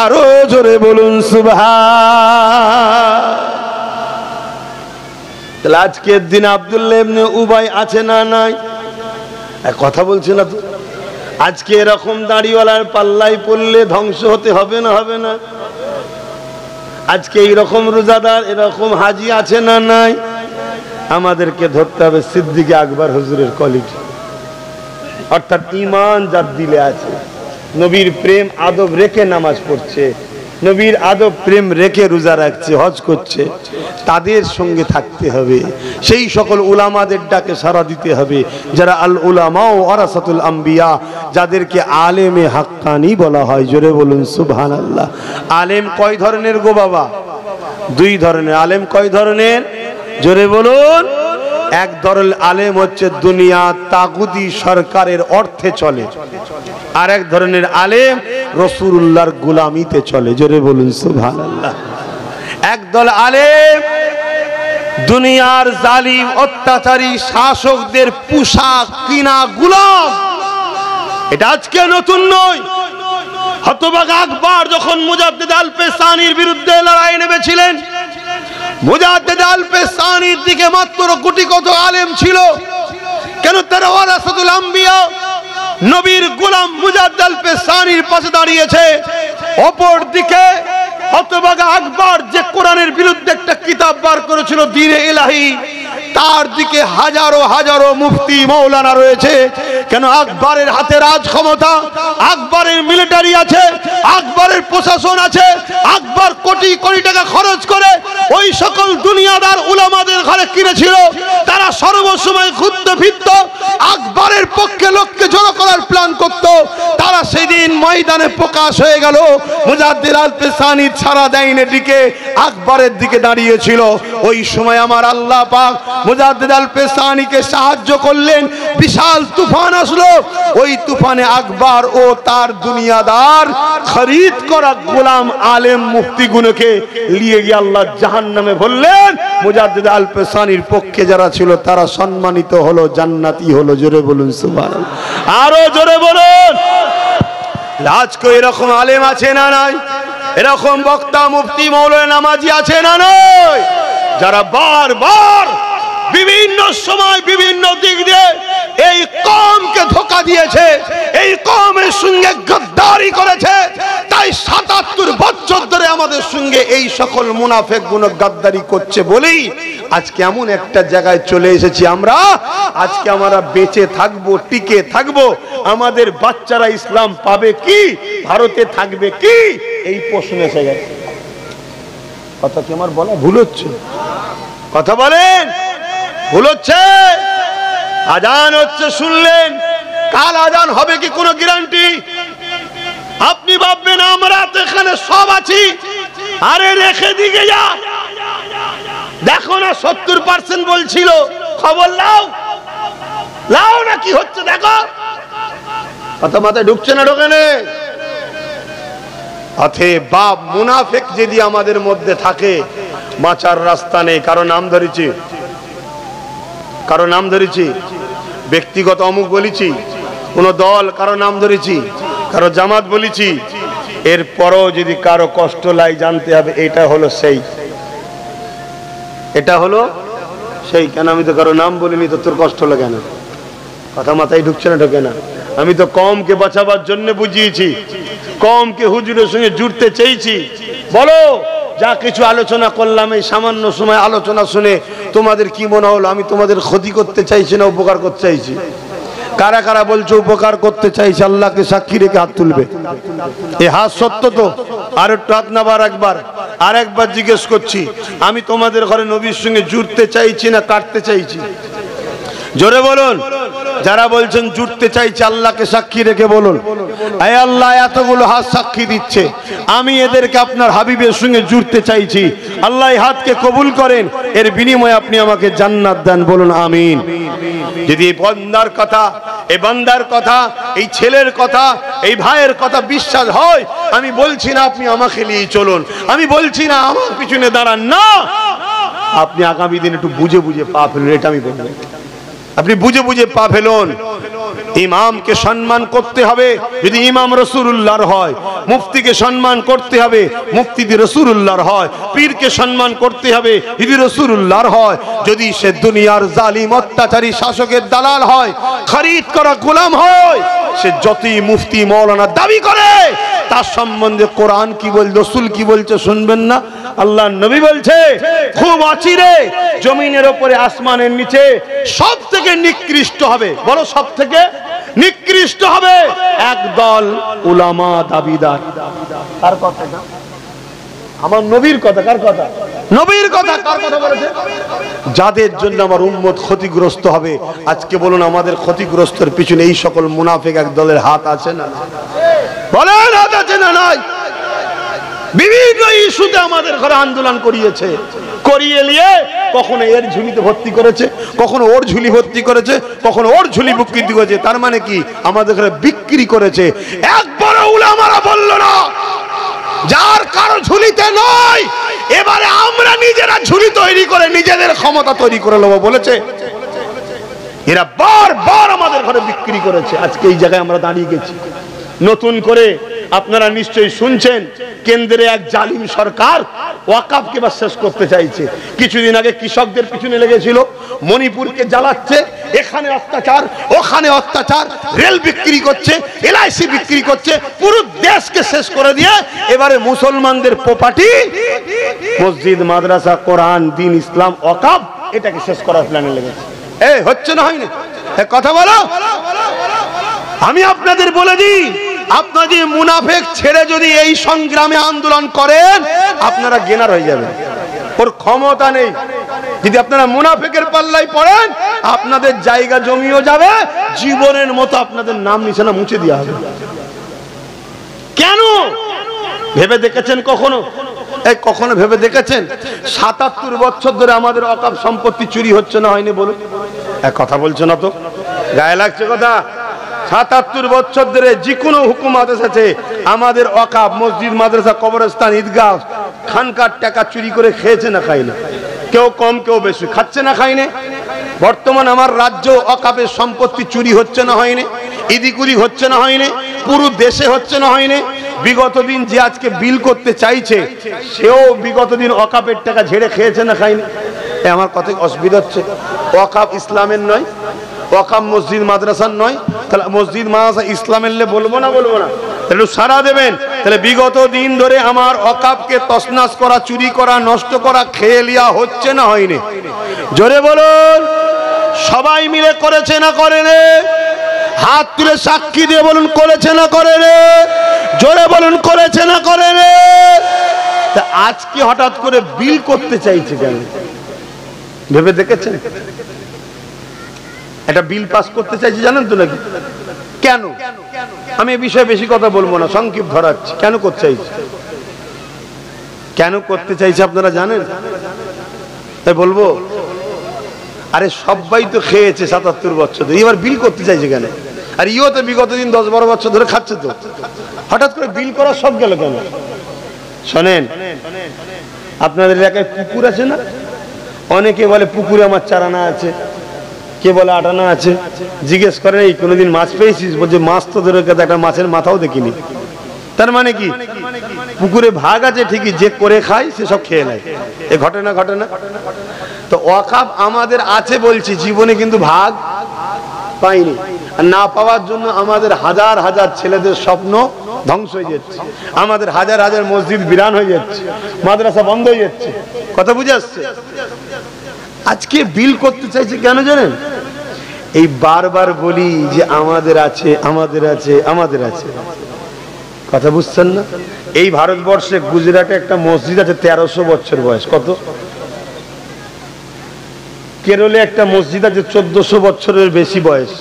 আরো জোরে বলুন সুবহান। তাহলে আজকের দিন আব্দুল্লাহ ইবনে উবাই আছে না নাই? কথা বলছি না তো? আজকে এরকম দাড়িওয়ালার পাল্লাই পড়লে ধ্বংস হতে হবে না হবে না? আজকে এইরকম রোজাদার, এরকম হাজি আছে না নাই? আমাদেরকে ধরতে হবে সিদ্দিক আকবর হুজুরের কোয়ালিটি, অর্থাৎ ঈমান যার দিলে আছে, নবীর প্রেম আদব রেখে নামাজ পড়ছে, নবীর আদব প্রেম রেখে রোজা রাখছে, হজ করছে, তাদের সঙ্গে থাকতে হবে। সেই সকল উলামাদের ডাকে সাড়া দিতে হবে, যারা আল উলামা ওয়ারাসাতুল আম্বিয়া, যাদেরকে আলেমে হাক্কানি বলা হয়। জোরে বলুন সুবহানাল্লাহ। আলেম কয় ধরনের গো বাবা? দুই ধরনের। আলেম কয় ধরনের? জোরে বলুন। এক ধরনের আলেম হচ্ছে দুনিয়া তাগুতি সরকারের অর্থে চলে, আর এক ধরনের আলেম রাসূলুল্লাহর গোলামিতে চলে। জোরে বলুন সুবহানাল্লাহ। একদল আলেম দুনিয়ার জালিম অত্যাচারী শাসকদের পোশাক কিনা গোলাম। এটা আজকে নতুন নয়। হতভাগা আকবর যখন মুজাদ্দিদ আল-পেসানির বিরুদ্ধে লড়াই নেমেছিলেন, মুজাদ্দিদ আল-পেসানির দিকে মাত্র কোটি কত আলেম ছিল। কেন? তারা ওয়ারাসাতুল আম্বিয়া, নবীর গোলাম মুজাদ্দিদ আল-পেসানির পাশে দাঁড়িয়েছে। অপর দিকে হতভাগা আকবর যে কোরআনের বিরুদ্ধে একটা কিতাব বার করেছিল, দ্বীন ইলাহি, তার দিকে হাজারো হাজারো মুফতি মাওলানা রয়েছে। কেন? আকবরের হাতে রাজ ক্ষমতা, আকবরের মিলিটারি আছে, আকবরের প্রশাসন আছে। আকবর কোটি কোটি টাকা খরচ করে ওই সকল দুনিয়াদার উলামাদের ঘরে কিনেছিল। তারা সর্বসময় ঘুরতে ফিরত, আকবরের পক্ষে লোককে জড়ো করার প্ল্যান করত। তারা সেদিন ময়দানে প্রকাশ হয়ে গেল। মুজাদ্দিদ আল-পেসানি ছাড়া দেয়নি দিকে আকবরের দিকে দাঁড়িয়েছিল। ওই সময় আমার আল্লাহ পাক মুজাদ্দিদ আল-পেসানিকে সাহায্য করলেন। বিশাল তুফান আসলো। ওই তুফানে আকবর ও তার দুনিয়াদার খরিদ করা গোলাম আলেম মুফতিগুলোকে নিয়ে গিয়ে আল্লাহ জাহান্নামে বললেন। মুজাদ্দিদ আল-পেসানির পক্ষে যারা ছিল তারা সম্মানিত হলো, জান্নাতি হলো। জোরে বলুন সুবহানাল্লাহ। আরো জোরে বলুন। আজকে এরকম আলেম আছে না নাই? এরকম বক্তা মুফতি মৌলানা নামাজি আছে না নাই? যারা বারবার বিভিন্ন সময় বিভিন্ন দিক দিয়ে এই কওমকে ধোঁকা দিয়েছে, এই কওমের সঙ্গে গদ্দারি করেছে। তাই ৭৭ বছর ধরে আমাদের সঙ্গে এই সকল মুনাফিকগুলো গদ্দারি করছে বলেই আজকে এমন একটা জায়গায় চলে এসেছি আমরা। আজকে আমরা বেঁচে থাকবো, টিকে থাকবো, আমাদের বাচ্চারা ইসলাম পাবে কি, ভারতে থাকবে কি, এই প্রশ্ন এসে গেছে। কথা কি আমার বলা ভুল হচ্ছে? কথা বলেন, ভুল হচ্ছে? আজান হচ্ছে শুনলেন, কাল আজান হবে কি কোনো গ্যারান্টি? আপনি ভাববেন আমরা তো এখানে সব আছি, আরে রেখে দিকে যা, দেখো না 70% বলছিল, খবর লাও লাও না কি হচ্ছে দেখো। কথা মাথায় ঢুকছে না ঢোকে না? অতএব বাপ মুনাফিক যদি আমাদের মধ্যে থাকে, বাঁচার রাস্তা নেই। কারো নাম ধরেছি, কারো নাম ধরেছি, ব্যক্তিগত অমুক বলেছি, কোন দল কারো নাম ধরেছি, কারো জামাত বলেছি, এরপরও যদি কারো কষ্ট লাগে জানতে হবে এটা হলো সেই, এটা হলো সেই। কেন আমি তো কারো নাম বলিনি, তো তোর কষ্ট লাগে না? কথা মাথায় ঢুকছে না ঢোকে না? আমি তো কমকে বাঁচাবার জন্য বুঝিয়েছি, কমকে হুজুরের সঙ্গে জুড়তে চেয়েছি। বলো যা কিছু আলোচনা করলাম এই সামান্য সময় আলোচনা শুনে তোমাদের কি মনে হলো? আমি তোমাদের ক্ষতি করতে চাইছি না উপকার করতে চাইছি? কারা কারা বলছো উপকার করতে চাইছে? আল্লাহকে সাক্ষী রেখে হাত তুলবে। এই হাত সত্য তো? আর একটু হাত নাবার একবার, আর একবার জিজ্ঞেস করছি, আমি তোমাদের ঘরে নবীর সঙ্গে জুড়তে চাইছি না কাটতে চাইছি? জোরে বলুন। যারা বলছেন জুড়তে চাইছে আল্লাহকে সাক্ষী রেখে বলুন, আয় আল্লাহ এতগুলো হাত সাক্ষী দিচ্ছে, আমি এদেরকে আপনার হাবিবের সঙ্গে জুড়তে চাইছি, আল্লাহ এই হাতকে কবুল করেন, এর বিনিময়ে আপনি আমাকে জান্নাত দেন, বলুন আমিন। যদি এই বান্দার কথা, এই বান্দার কথা, এই ছেলের কথা, এই ভাইয়ের কথা বিশ্বাস হয়, আমি বলছি না আপনি আমাকে নিয়ে চলুন, আমি বলছি না আমার পিছনে দাঁড়ান, না, আপনি আগামী দিন একটু বুঝে বুঝে পা ফেলুন, এটা আমি বলবো। আপনি বুঝে বুঝে পা ফেলুন। ইমামকে সম্মান করতে হবে যদি ইমাম রাসূলুল্লাহর হয়, মুফতিকে সম্মান করতে হবে মুফতি রাসূলুল্লাহর হয়, পীরকে সম্মান করতে হবে যদি রাসূলুল্লাহর হয়। যদি সে দুনিয়ার জালিম অত্যাচারী শাসকের দালাল হয়, খরিদ করা গোলাম হয়, সে যতই মুফতি মাওলানা দাবি করে, তার সম্বন্ধে কোরআন কি বল, রাসূল কি বলছে শুনবেন না? আল্লাহর নবী বলছে খুব অচিরে জমিনের উপরে আসমানের নিচে সব থেকে নিকৃষ্ট হবে, বলো সব থেকে নিকৃষ্ট হবে একদল উলামা দাবিদার। কার কথা? আমার নবীর কথা। কার কথা? নবীর কথা। কার কথা বলেছে? যাদের জন্য আমার উম্মত ক্ষতিগ্রস্ত হবে। আজকে বলুন আমাদের ক্ষতিগ্রস্তের পিছনে এই সকল মুনাফিক এক দলের হাত আছে না? বলেন হাত আছে না নাই? বিভিন্ন ইস্যুতে আমাদের ঘরে আন্দোলন করিয়েছে, করিয়ে নিয়ে কখনো এর ঝুলিতে ভর্তি করেছে, কখনো ওর ঝুলি ভর্তি করেছে, কখনো ওর ঝুলি বিক্রি করেছে। তার মানে কি আমাদের ঘরে বিক্রি করেছে। একবারও উলামারা বলল না যার কারো ঝুলিতে নয়, এবারে আমরা নিজেরা ঝুলি তৈরি করে নিজেদের ক্ষমতা তৈরি করে নেবো বলেছে। এরা বারবার আমাদের ঘরে বিক্রি করেছে। আজকে এই জায়গায় আমরা দাঁড়িয়ে গেছি। নতুন করে আপনারা নিশ্চয়ই শুনছেন কেন্দ্রে এক জালিম সরকার ওয়াকাফকে বা শেষ করতে চাইছে। কিছুদিন আগে কৃষকদের পিছনে লেগেছিল, মণিপুরকে জ্বালাচ্ছে, এখানে অত্যাচার ওখানে অত্যাচার, রেল বিক্রি করছে, এলআইসি বিক্রি করছে, পুরো দেশকে শেষ করে দিয়ে এবারে মুসলমানদের প্রপার্টি মসজিদ মাদ্রাসা কোরআন দিন ইসলাম ওয়াকাফ এটাকে শেষ করার প্ল্যানে লেগেছে। এই হচ্ছে না হয়নি? কথা বলো। আমি আপনাদের বলে দিই, আপনারা যে মুনাফিক ছেড়ে যদি এই সংগ্রামে আন্দোলন করেন আপনারা গেনার হয়ে যাবেন। ওর ক্ষমতা নেই। যদি আপনারা মুনাফিকের পাল্লায় পড়েন আপনাদের জায়গা জমিও যাবে, জীবনের মতো আপনাদের নাম নিশানা মুছে দেওয়া হবে। কেন ভেবে দেখেছেন কখনো? কখনো ভেবে দেখেছেন ৭৭ বছর ধরে আমাদের ওয়াকফ সম্পত্তি চুরি হচ্ছে না হয়নি? বলুন। এক কথা বলছো না তো, গায়ে লাগছে কথা। ৭৭ বছর ধরে যে কোনো হুকুমত এসেছে আমাদের ওয়াকফ মসজিদ মাদ্রাসা কবরস্থান ঈদগাহ খানকার টাকা চুরি করে খেয়েছে না খায়নি? কেউ কম কেউ বেশি খাচ্ছে না খায়নি? বর্তমান আমার রাজ্য ওয়াকফের সম্পত্তি চুরি হচ্ছে না হয়নি? ইদিকুদি হচ্ছে না হয়নি? পুরো দেশে হচ্ছে না হয়নি? বিগত দিন যে আজকে বিল করতে চাইছে সেও বিগত দিন ওয়াকফের টাকা ঝেড়ে খেয়েছে না খায়নি? আমার কথা অসুবিধা হচ্ছে? ওয়াকফ ইসলামের নয়, ওয়াকফ মসজিদ মাদ্রাসার নয়, তাহলে মসজিদ মাদ্রাসা ইসলামের বলবো না? বলবো না? একটু সারা দেবেন। তাহলে বিগত দিন ধরে আমার ওয়াকফকে তছনছ করা, চুরি করা, নষ্ট করা, খেয়ে লিয়া হচ্ছে না হয়নি? জোরে বলুন। সবাই মিলে করেছে না করে রে? হাত তুলে সাক্ষী দিয়ে বলুন করেছে না করে রে? জোরে বলুন করেছে না করে রে? তা আজকে হঠাৎ করে বিল করতে চাইছে কেন? ভেবে দেখেছেন? একটা বিল পাস করতে চাইছে জানেন তো নাকি? কেন? আমি এই বিষয়ে বেশি কথা বলবো না, সংক্ষিপ্ত ধরাচ্ছি। কেন করতে চাইছে, কেন করতে চাইছে আপনারা জানেন? তাই বলবো, আরে সবাই তো খেয়েছে ৭৭ বছর ধরে, এবার বিল করতে চাইছে কেন? আর ইও তো বিগত দিন ১০-১২ বছর ধরে খাচ্ছে, তো হঠাৎ করে বিল করা সব গেল কেন? শোনেন, আপনাদের এলাকায় পুকুর আছে না? অনেকে বলে পুকুরে আমার 4 আনা আছে, কে বলে 8 আনা আছে। জিজ্ঞেস করেন এই কোনোদিন মাছ পেয়েছিস? বলছে মাছ তো ধরে একটা মাছের মাথাও দেখিনি। তার মানে কি? পুকুরে ভাগ আছে ঠিকই, যে করে খায় সে সব খেয়ে নেয়। এ ঘটে না? ঘটে না? তো ওয়াকফ আমাদের আছে বলছি, জীবনে কিন্তু ভাগ পাইনি। আর না পাওয়ার জন্য আমাদের হাজার হাজার ছেলেদের স্বপ্ন ধ্বংস হয়ে যাচ্ছে, আমাদের হাজার হাজার মসজিদ বিরান হয়ে যাচ্ছে, মাদ্রাসা বন্ধ হয়ে যাচ্ছে। কথা বুঝে আসছে? আজকে বিল করতে চাইছে কেন জানেন? এই বারবার বলি যে আমাদের আছে, আমাদের আছে, আমাদের আছে। কথা বুঝছেন না? এই ভারতবর্ষে গুজরাটে একটা মসজিদ আছে 1300 বছর বয়স। কত? কেরলে একটা মসজিদ আছে 1400 বছরের বেশি বয়স।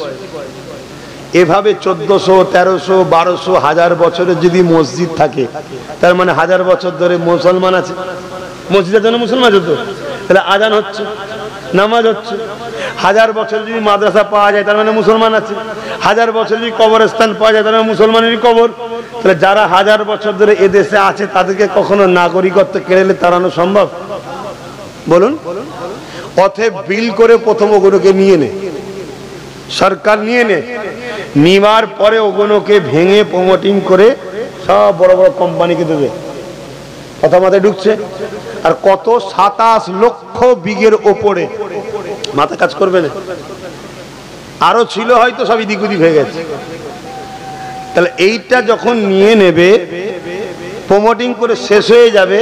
এভাবে 1400, 1300, 1200, 1000 বছরের যদি মসজিদ থাকে, তার মানে 1000 বছর ধরে মুসলমান আছে। মসজিদের জন্য মুসলমান আছে তো, তাহলে আজান হচ্ছে, নামাজ হচ্ছে। 1000 বছর যদি মাদ্রাসা পাওয়া যায়, তার মানে মুসলমান আছে। 1000 বছর যদি কবরস্থান পাওয়া যায়, তার মানে মুসলমানেরই কবর। তাহলে যারা 1000 বছর ধরে এদেশে আছে, তাদেরকে কখনো নাগরিকত্ব কেড়ে তাড়ানো সম্ভব? বলুন। অতএব বিল করে প্রথম ওগুলোকে নিয়ে নে, সরকার নিয়ে নে, নিবার পরে ওগুলোকে ভেঙে প্রমোটিং করে সব বড় বড় কোম্পানিকে দেবে। কথা মাথায় ঢুকছে? আর কত 27 লক্ষ বিঘের ওপরে, মাথা কাজ করবে না? আরো ছিল হয়তো, সব ইদিক উদিক হয়ে গেছে। তাহলে এইটা যখন নিয়ে নেবে, প্রমোটিং করে শেষ হয়ে যাবে,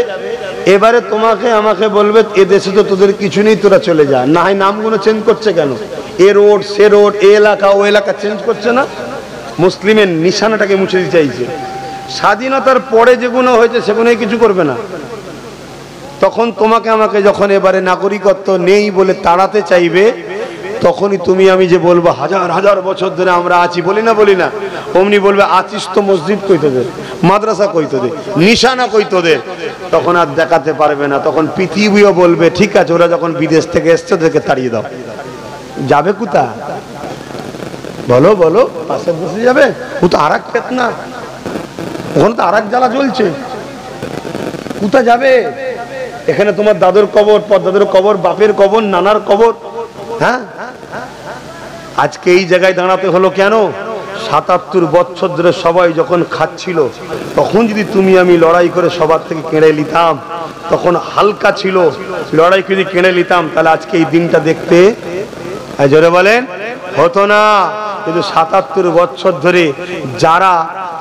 এবারে তোমাকে আমাকে বলবে এদেশে তো তোদের কিছু নেই, তোরা চলে যা। না হয় নামগুলো চেঞ্জ করছে কেন? এ রোড, সে রোড, এ এলাকা, ও এলাকা চেঞ্জ করছে না? মুসলিমের নিশানাটাকে মুছে দিতে চাইছে। স্বাধীনতার পরে যেগুলো হয়েছে সেগুলোই কিছু করবে না। তখন তোমাকে আমাকে যখন এবারে নাগরিকত্ব নেই বলে তাড়াতে চাইবে, তখনই তুমি আমি যে বলবো হাজার হাজার বছর ধরে আমরা আছি, বলি না? বলি না? অমনি বলবে আছিস তো, মসজিদ কই তোদের, মাদ্রাসা কই তোদের, নিশানা কই তোদের? তখন আর দেখাতে পারবে না। তখন পৃথিবীও বলবে ঠিক আছে, ওরা যখন বিদেশ থেকে এসছে ওদেরকে তাড়িয়ে দাও। যাবে কোথা? বলো বলো, পাশে বসে যাবে? ও তো আর এক ফেতনা, ওখানে তো আর এক জ্বালা চলছে। কোথা যাবে? এখানে তোমার দাদুর কবর, পরদাদুর কবর, বাপের কবর, নানার কবর। হ্যাঁ, আজকে এই জায়গায় দাঁড়াতে হলো কেন? ৭৭ বছর ধরে সবাই যখন খাচ্ছিল, তখন যদি তুমি আমি লড়াই করে সবার থেকে কেড়ে নিতাম, তখন হালকা ছিল, লড়াই করে কেড়ে নিতাম, তাহলে আজকে এই দিনটা দেখতে জোরে বলেন হতো না। কিন্তু ৭৭ বছর ধরে যারা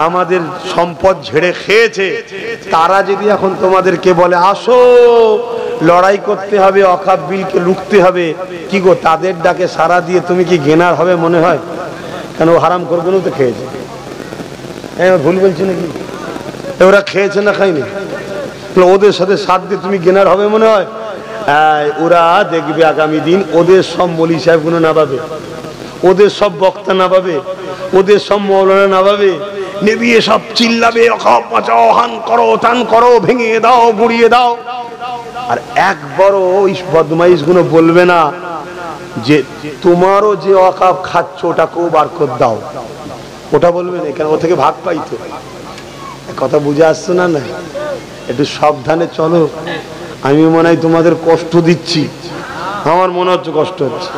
আমাদের সম্পদ ঝেড়ে খেয়েছে, তারা যদি এখন তোমাদেরকে বলে আসো লড়াই করতে হবে, ওয়াকফ বিলকে রুখতে হবে, কি গো তাদের ডাকে সাড়া দিয়ে তুমি কি গেনার হবে মনে হয়? কেন হারাম করবে না? তো খেয়েছে। ভুল বলছি নাকি? ওরা খেয়েছে না খায়নি? ওদের সাথে সাথ দিয়ে তুমি গেনার হবে মনে হয়? ওরা দেখবে আগামী দিন ওদের সব মৌলী সাহেবগুলো নামাবে, ওদের সব বক্তা নামাবে, ওদের সব মৌলানা নামাবে, নেবিয়ে সব চিল্লাবে ওয়াকফ বাঁচাও, হান করো, টান করো, ভেঙে দাও, গুড়িয়ে দাও। আর একবারও ওই বদমাইশ গুলো বলবে না যে তোমারও যে ওয়াকফ খাচ্ছ ওটাকেও বার করে দাও, ওটা বলবে না। কেন? ও থেকে ভাগ পাইতো। কথা বুঝে আসছে না? না, একটু সাবধানে চলো। আমি মনে হয় তোমাদের কষ্ট দিচ্ছি, আমার মনে হচ্ছে কষ্ট হচ্ছে।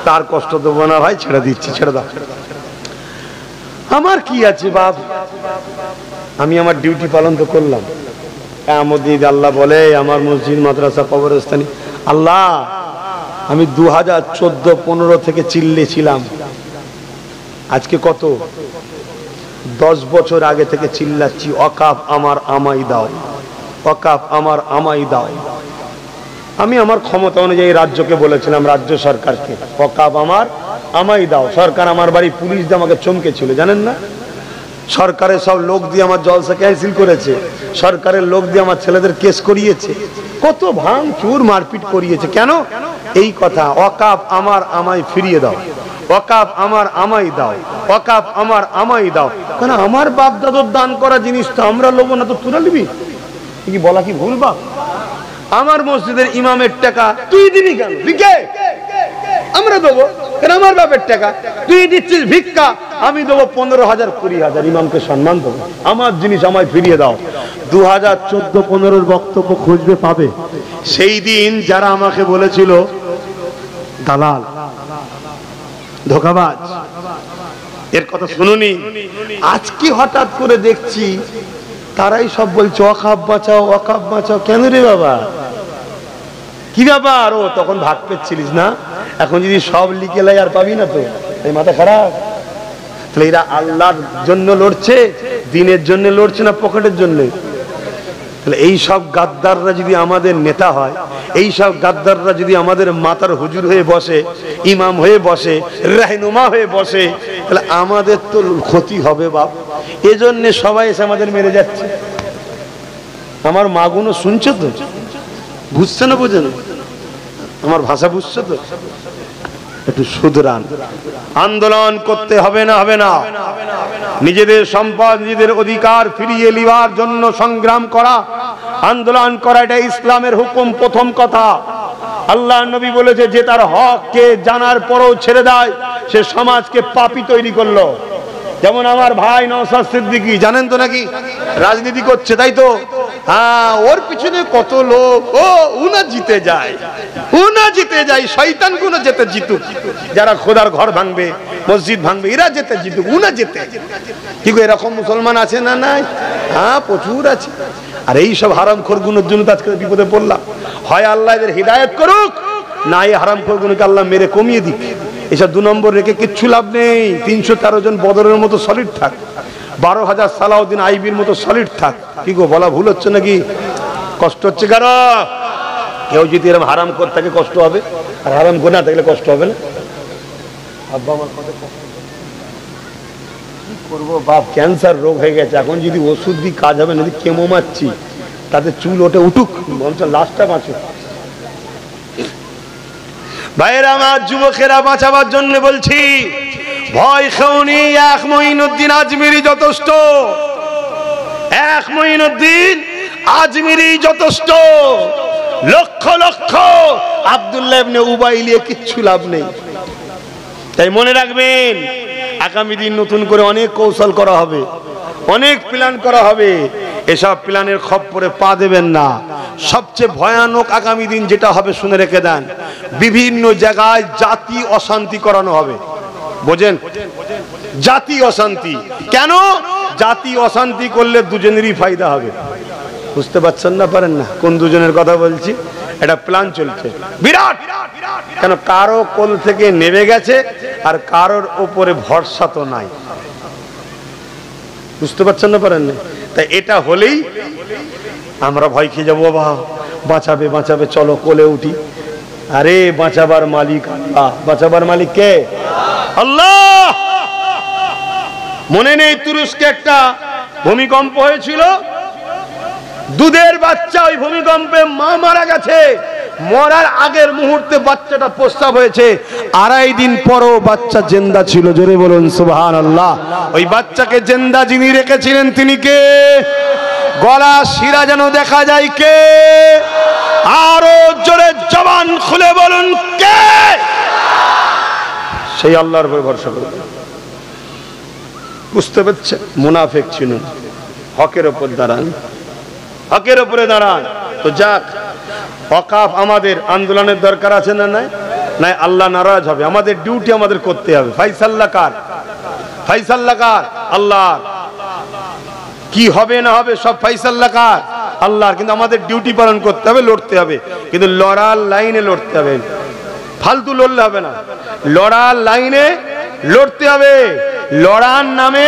তার কষ্ট দেবো না ভাই, ছেড়ে দিচ্ছি, ছেড়ে দাও। আমার কি আছে বাপ, আমি আমার ডিউটি পালন তো করলাম। আল্লাহ বলে আমার মসজিদ, মাদ্রাসা, কবরস্থানে আল্লাহ আমি 2014-15 থেকে চিল্লেছিলাম, আজকে কত 10 বছর আগে থেকে চিল্লাচ্ছি ওয়াকফ আমার, আমায় দাও, ওয়াকফ আমার, আমায় দাও। আমি আমার ক্ষমতা অনুযায়ী রাজ্যকে বলেছিলাম, রাজ্য সরকারকে ওয়াকফ আমার, আমায় দাও। সরকার আমার বাড়ি পুলিশ দিয়ে আমাকে চমকেছিল, জানেন না? সরকারের সব লোক দিয়ে আমার জলসা ক্যান্সেল করেছে, সরকারের লোক দিয়ে আমার ছেলেদের কেস করিয়েছে, কত ভাঙচুর মারপিট করিয়েছে। কেন? এই কথা ওয়াকফ আমার, আমায় ফিরিয়ে দাও। ওয়াকাফ আমার আমাই দাও, ওয়াকাফ আমার আমাই দাও। কেন আমার বাপ দাদুর দান করা জিনিসটা আমরা লোব না তো তোরা নিবি? কি বলা কি ভুল বাপ? আমার মসজিদের ইমামের টাকা তুই দিবি কেন? দিকে আমরা দেবো কেন? আমার বাপের টাকা তুই দিচ্ছিস ভিক্ষা, আমি দেবো 15,000 20,000, ইমামকে সম্মান দেবো। আমার জিনিস আমায় ফিরিয়ে দাও। 2014-15 বক্তব্য খুঁজবে পাবে। সেই দিন যারা আমাকে বলেছিল দালাল, ধোঁকাবাজ, এর কথা শুনুনি, আজকে হঠাৎ করে দেখছি তারাই সব বলছে ওয়াকাফ বাঁচাও, ওয়াকাফ বাঁচাও। কেন রে বাবা, কি ব্যাপার? ও তখন ভাগ পেচ্ছিলিস না, এখন যদি সব লিখে লাই আর পাবি না তো, এই মাথা খারাপ। তাহলে এরা আল্লাহর জন্য লড়ছে, দিনের জন্য লড়ছে না পকেটের জন্য? তাহলে এই সব গাদ্দাররা যদি আমাদের নেতা হয়, এই সব গাদ্দাররা যদি আমাদের মাতার হুজুর হয়ে বসে, ইমাম হয়ে বসে, রাহনুমা হয়ে বসে, তাহলে আমাদের তো ক্ষতি হবে বাপ। এজন্য সবাই এসে আমাদের মেরে যাচ্ছে। আমার মাগুনো শুনছো তো? বুঝছে না? বুঝে না? আমার ভাষা বুঝছো তো? একটু শুধরান। আন্দোলন করতে হবে না? হবে না? নিজেদের সম্পদ, নিজেদের অধিকার ফিরিয়ে নেওয়ার জন্য সংগ্রাম করা, আন্দোলন করা, এটা ইসলামের হুকুম। প্রথম কথা, আল্লাহ নবী বলেছে যে তার হককে জানার পরেও ছেড়ে দেয়, সে সমাজকে পাপী তৈরি করলো। যেমন আমার ভাই নওশাদ সিদ্দিকী, জানেন তো নাকি রাজনীতি করছে, তাই তো? হ্যাঁ, ওর পিছনে কত লোক, ও উনা জিতে যায়, উনা জিতে যায়, শয়তান গুলো যেতে জিতুক, যারা খোদার ঘর ভাঙবে, মসজিদ ভাঙবে, এরা যেতে জিতুক, উনা যেতে। কি গো, এরকম মুসলমান আছে না? নাই? হ্যাঁ, প্রচুর আছে। আর এই সব হারামখোর গুলোর জন্য আজকে বিপদে পড়লাম। হয় আল্লাহ এদের হিদায়াত করুক, না এই হারামখোর গুলোকে আল্লাহ মেরে কমিয়ে দিক। এসব 2 নম্বর রেখে কিচ্ছু লাভ নেই। 313 জন বদরের মতো সলিড থাক, 12,000 সালাউদ্দিন আইবির মতো সলিড থাক। কি গো, বলা ভুল হচ্ছে নাকি? কষ্ট হচ্ছে কারো? কেউ যদি এরকম হারাম করে থাকে কষ্ট হবে, আর হারাম করে না থাকলে কষ্ট হবে না? আব্বা আমার কথা কি করবো বাপ, ক্যান্সার রোগ হয়ে গেছে, এখন যদি ওষুধ দিই কাজ হবে না, কেমো মারছি, তাতে চুল ওঠে, উঠুক, লাস্টটা বাঁচুক। ভাইয়েরা আমার, যুবকেরা, বাঁচাবার জন্য বলছি, ভয় খেউনি। এক মঈনুদ্দিন আজমিরি যথেষ্ট, এক মঈনুদ্দিন আজমিরি যথেষ্ট। লক্ষ লক্ষ আব্দুল্লাহ ইবনে উবাই নিয়ে কিচ্ছু লাভ নেই। তাই মনে রাখবেন, আগামী দিন নতুন করে অনেক কৌশল করা হবে, অনেক প্ল্যান করা হবে। এসব প্ল্যানের খপ্পরে পা দেবেন না। সবচেয়ে ভয়ানক আগামী দিন যেটা হবে শুনে রেখে দেন, বিভিন্ন জায়গায় জাতি অশান্তি করানো হবে। বোঝেন? জাতি অশান্তি কেন? জাতি অশান্তি করলে দুজনেরই ফায়দা হবে। বুঝতে পারছেন না? পারেন না? কোন দুজনের কথা বলছি? এটা প্ল্যান চলছে বিরাট। কেন? কারো কোল থেকে নেমে গেছে, আর কারোর ওপরে ভরসা তো নাই। বুঝতে পারছেন না? পারেন না? তাই এটা হলেই আমরা ভয় খেয়ে যাবো, বাবা বাঁচাবে বাঁচাবে, চলো কোলে উঠি। আরে বাঁচাবার মালিক আল্লাহ। বাঁচাবার মালিক কে? আল্লাহ। মনে নেই তুরস্কে একটা ভূমিকম্প হয়েছিল, দুধের বাচ্চা, ওই ভূমিকম্পে মা মারা গেছে, মরার আগের মুহূর্তে বাচ্চাটা প্রস্রাব হয়েছে, 2.5 দিন পরও বাচ্চা জিন্দা ছিল। জোরে বলুন সুবহানাল্লাহ। ওই বাচ্চাকে জিন্দা যিনি রেখেছিলেন তিনি কে? গলা শিরা যেন দেখা যায় কে? আরো জোরে জবান খুলে বলুন কে? সেই আল্লাহর উপর ভরসা করুন। বুঝতে পারছেন? মুনাফিক ছিল, হকের উপর দাঁড়ান, হকের উপরে দাঁড়ান। তো যাক, ওয়াকাফ আমাদের আন্দোলনের দরকার আছে না? নাই? নাই, আল্লাহ নারাজ হবে। আমাদের ডিউটি আমাদের করতে হবে। ফাইসাল্লাহ কার? ফাইসাল্লাহ কার? আল্লাহ। কি হবে না হবে সব ফাইসাল্লাহ কার? আল্লাহর। কিন্তু আমাদের ডিউটি পালন করতে হবে, লড়তে হবে, কিন্তু লড়ার লাইনে লড়তে হবে। ফালতু লড়লে হবে না, লড়ার লাইনে লড়তে হবে। লড়ার নামে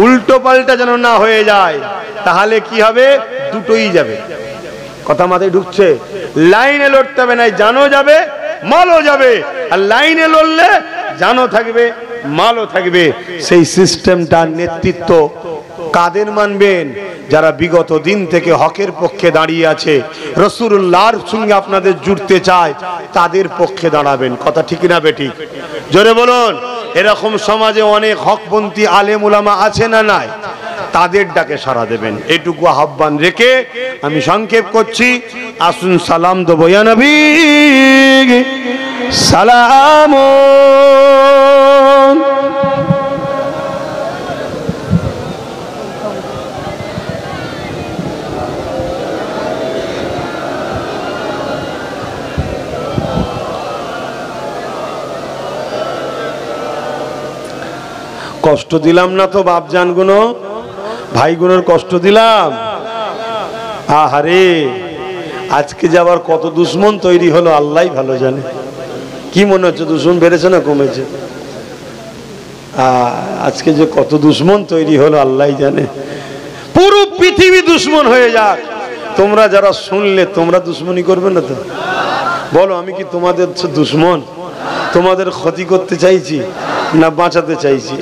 উল্টো পাল্টা যেন না হয়ে যায়, তাহলে কি হবে? দুটোই যাবে। কথা মাথায় ঢুকছে? লাইনে লড়তে হবে, নাই জানো যাবে, মালও যাবে। আর লাইনে লড়লে জানো থাকবে, মালও থাকবে। সেই সিস্টেমটা নেতৃত্ব কাদের মানবেন? যারা বিগত দিন থেকে হকের পক্ষে দাঁড়িয়ে আছে, রাসূলুল্লাহর সঙ্গে আপনাদের জুড়তে চায়, তাদের পক্ষে দাঁড়াবেন। কথা ঠিক না বেঠিক? জোরে বলুন। এরকম সমাজে অনেক হকপন্থী আলেম উলামা আছে না নাই? তাদের ডাকে সাড়া দেবেন, এটুকু আহ্বান রেখে আমি সংক্ষেপ করছি। আসুন সালাম দেবো। ইয়া নবী সালাম। কষ্ট দিলাম না তো বাপজান গুনো, ভাই গুনোর কষ্ট দিলাম? আহারে, আজকে যাবার কত দুশ্মন তৈরি হলো আল্লাহই ভালো জানে। কি মনে হচ্ছে দুশ্মন বেড়েছে না কমেছে? আজকে যে কত দুশ্মন তৈরি হলো আল্লাহই জানে। পুরো পৃথিবী দুশ্মন হয়ে যাক, তোমরা যারা শুনলে তোমরা দুশ্মনী করবে না তো? বলো, আমি কি তোমাদের দুশ্মন? তোমাদের ক্ষতি করতে চাইছি না বাঁচাতে চাইছি?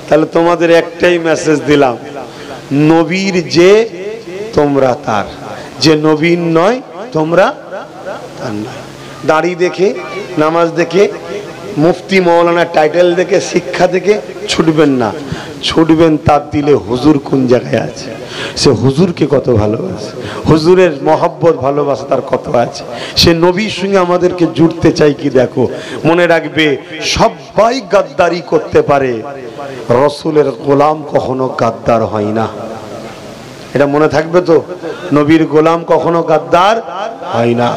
তাহলে তোমাদের একটাই মেসেজ দিলাম, নবীর যে তোমরা তার, যে নবীর নয় তোমরা তার নয়। দাড়ি দেখে, নামাজ দেখে, মুফতি মৌলানা টাইটেল দেখে, শিক্ষা দেখে ছুটবেন না। ছুটবেন তার দিলে হুজুর কোন জায়গায় আছে, সে হুজুরকে কত ভালোবাসে, হুজুরের মহব্বত ভালোবাসা তার কত আছে। সে নবীর সঙ্গে আমাদেরকে জুড়তে চাই কি দেখো। মনে রাখবে, সবাই গাদ্দারি করতে পারে, রসুলের গোলাম কখনো গাদ্দার হয় না। এটা মনে থাকবে তো? নবীর গোলাম কখনো গাদ্দার হয় না।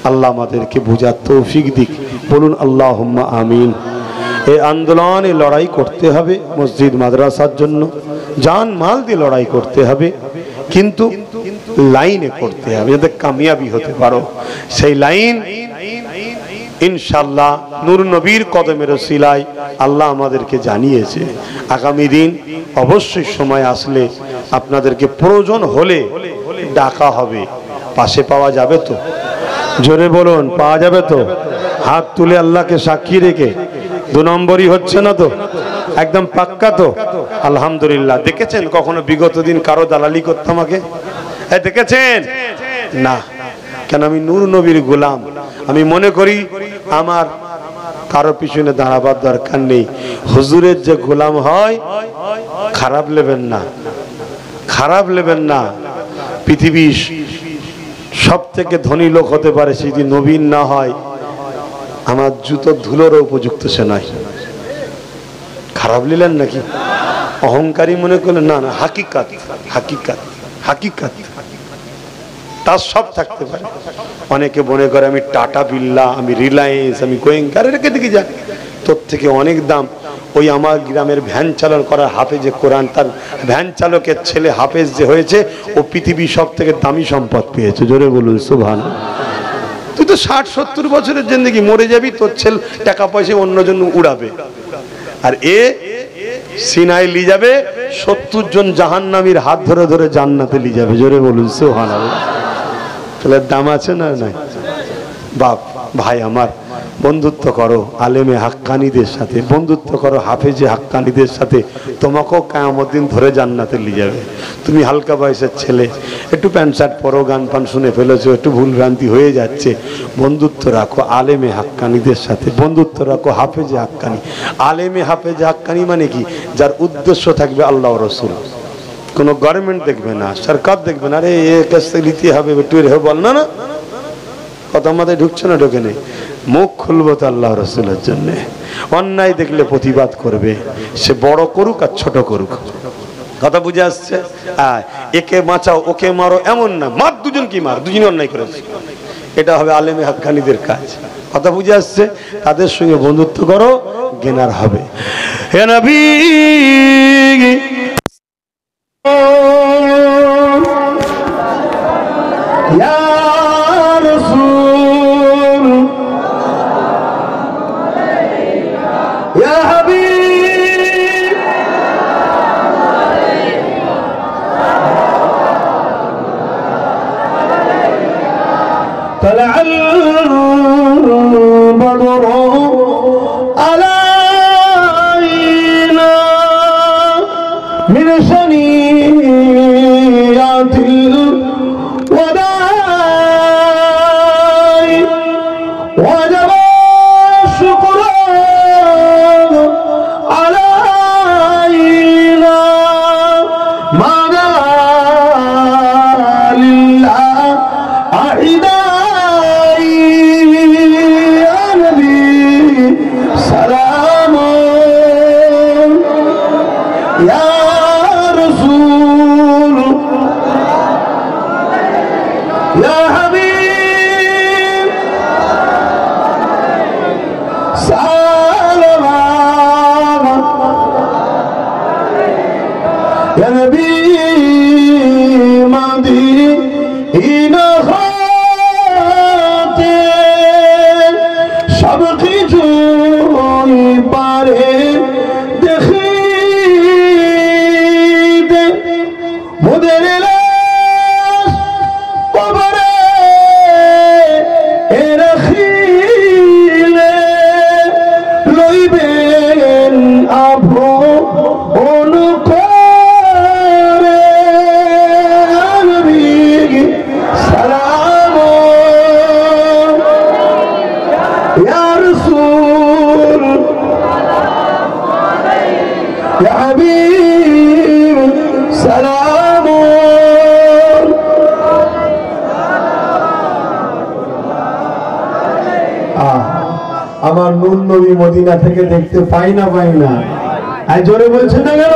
আল্লাহ আমাদেরকে বুঝার তৌফিক দিক। বলুন আল্লাহুম্মা আমিন। এই আন্দোলনে লড়াই করতে হবে, মসজিদ মাদ্রাসার জন্য জান মাল দিয়ে লড়াই করতে হবে, কিন্তু লাইনে করতে হবে যাতে কামিয়াবি হতে পারো। সেই লাইন ইনশাআল্লাহ নূর নবীর কদমের ওসিলায় আল্লাহ আমাদেরকে জানিয়েছে। আগামী দিন অবশ্যই সময় আসলে আপনাদেরকে প্রয়োজন হলে ডাকা হবে। পাশে পাওয়া যাবে তো? জোরে বলুন, পাওয়া যাবে তো? হাত তুলে আল্লাহকে সাক্ষী রেখে। 2 নম্বরই হচ্ছে না তো? একদম পাক্কা তো? আলহামদুলিল্লাহ। দেখেছেন কখনো বিগত দিন কারো দালালি করতাম আগে? দেখেছেন না? কেন? আমি নূর নবীর গোলাম। আমি মনে করি আমার কারো পিছনে দাঁড়াবার দরকার নেই। হুজুরের যে গোলাম হয়, খারাপ নেবেন না, খারাপ নেবেন না। পৃথিবীর সব থেকে ধনী লোক হতে পারে, সে যদি নবীন না হয়, আমার জুতোর ধুলোরও উপযুক্ত সে নয়। খারাপ নিলেন নাকি? অহংকারী মনে করলেন? না না, হাকিকাত, হাকিকাত, হাকিকাত তার সব থাকতে পারে। অনেকে মনে করে আমি টাটা বিল্লা, আমি রিলায়েন্স, আমি গোয়েঙ্কার, রেখে দেখি যাক, তোর থেকে অনেক দাম। ওই আমার গ্রামের ভ্যান চালন করা হাফেজে কোরআন, তার ভ্যান চালকের ছেলে হাফেজ যে হয়েছে, ও পৃথিবীর সব থেকে দামি সম্পদ পেয়েছে। জোরে বলুন সুবহানাল্লাহ। তুই তো 60-70 বছরের জিন্দেগি, মরে যাবি, তোর ছেলে টাকা পয়সা অন্যজন উড়াবে, আর এ সিনাই লি যাবে 70 জন জাহান্নামীর হাত ধরে ধরে জান্নাতে লি যাবে। জোরে বলুন সুবহানাল্লাহ। তাহলে দাম আছে না নাই? বাপ ভাই আমার, বন্ধুত্ব করো আলেমে হাক্কানিদের সাথে, বন্ধুত্ব করো হাফেজে হাক্কানিদের সাথে, তোমাকেও কিয়ামত দিন ধরে জান্নাতে নিয়ে যাবে। তুমি হালকা বয়সের ছেলে, একটু প্যান্ট শার্ট পরো, গান পান শুনে ফেলেছো, একটু ভুল ভ্রান্তি হয়ে যাচ্ছে, বন্ধুত্ব রাখো আলেমে হাক্কানিদের সাথে, বন্ধুত্ব রাখো হাফেজে হাক্কানি। আলেমে হাফেজে হাক্কানি মানে কি? যার উদ্দেশ্য থাকবে আল্লাহ রসুল, কোনো গভর্নমেন্ট দেখবে না, সরকার দেখবে না, আরে এর কাছ থেকে নিতে হবে, একটু রেহে বল না, না কথা মাথায় ঢুকছে না? ঢোকে নেই। মুখ খুলবো তো আল্লাহ রসুলের জন্য। অন্যায় দেখলে প্রতিবাদ করবে, সে বড় করুক আর ছোট করুক। কথা বুঝে আসছে? একে বাঁচাও ওকে মারো এমন না, মার দুজন কি মার, দুজনই অন্যায় করেছে, এটা হবে আলেমে হাক্কানিদের কাজ। কথা বুঝে আসছে? তাদের সঙ্গে বন্ধুত্ব করো, গেনার হবে। হে নবী طلع البدر علينا ইনাহাতে সব কিছুই পারে দেখিতে মোদের লাশ কবরে রাখিলে লইবেন আপন করে নবী সালাম ইয়া রাসূল ইয়া হাবিব সালাম। আমার নূর নবী মদিনা থেকে দেখতে পাই না, আর জোরে বলছেন না কেন?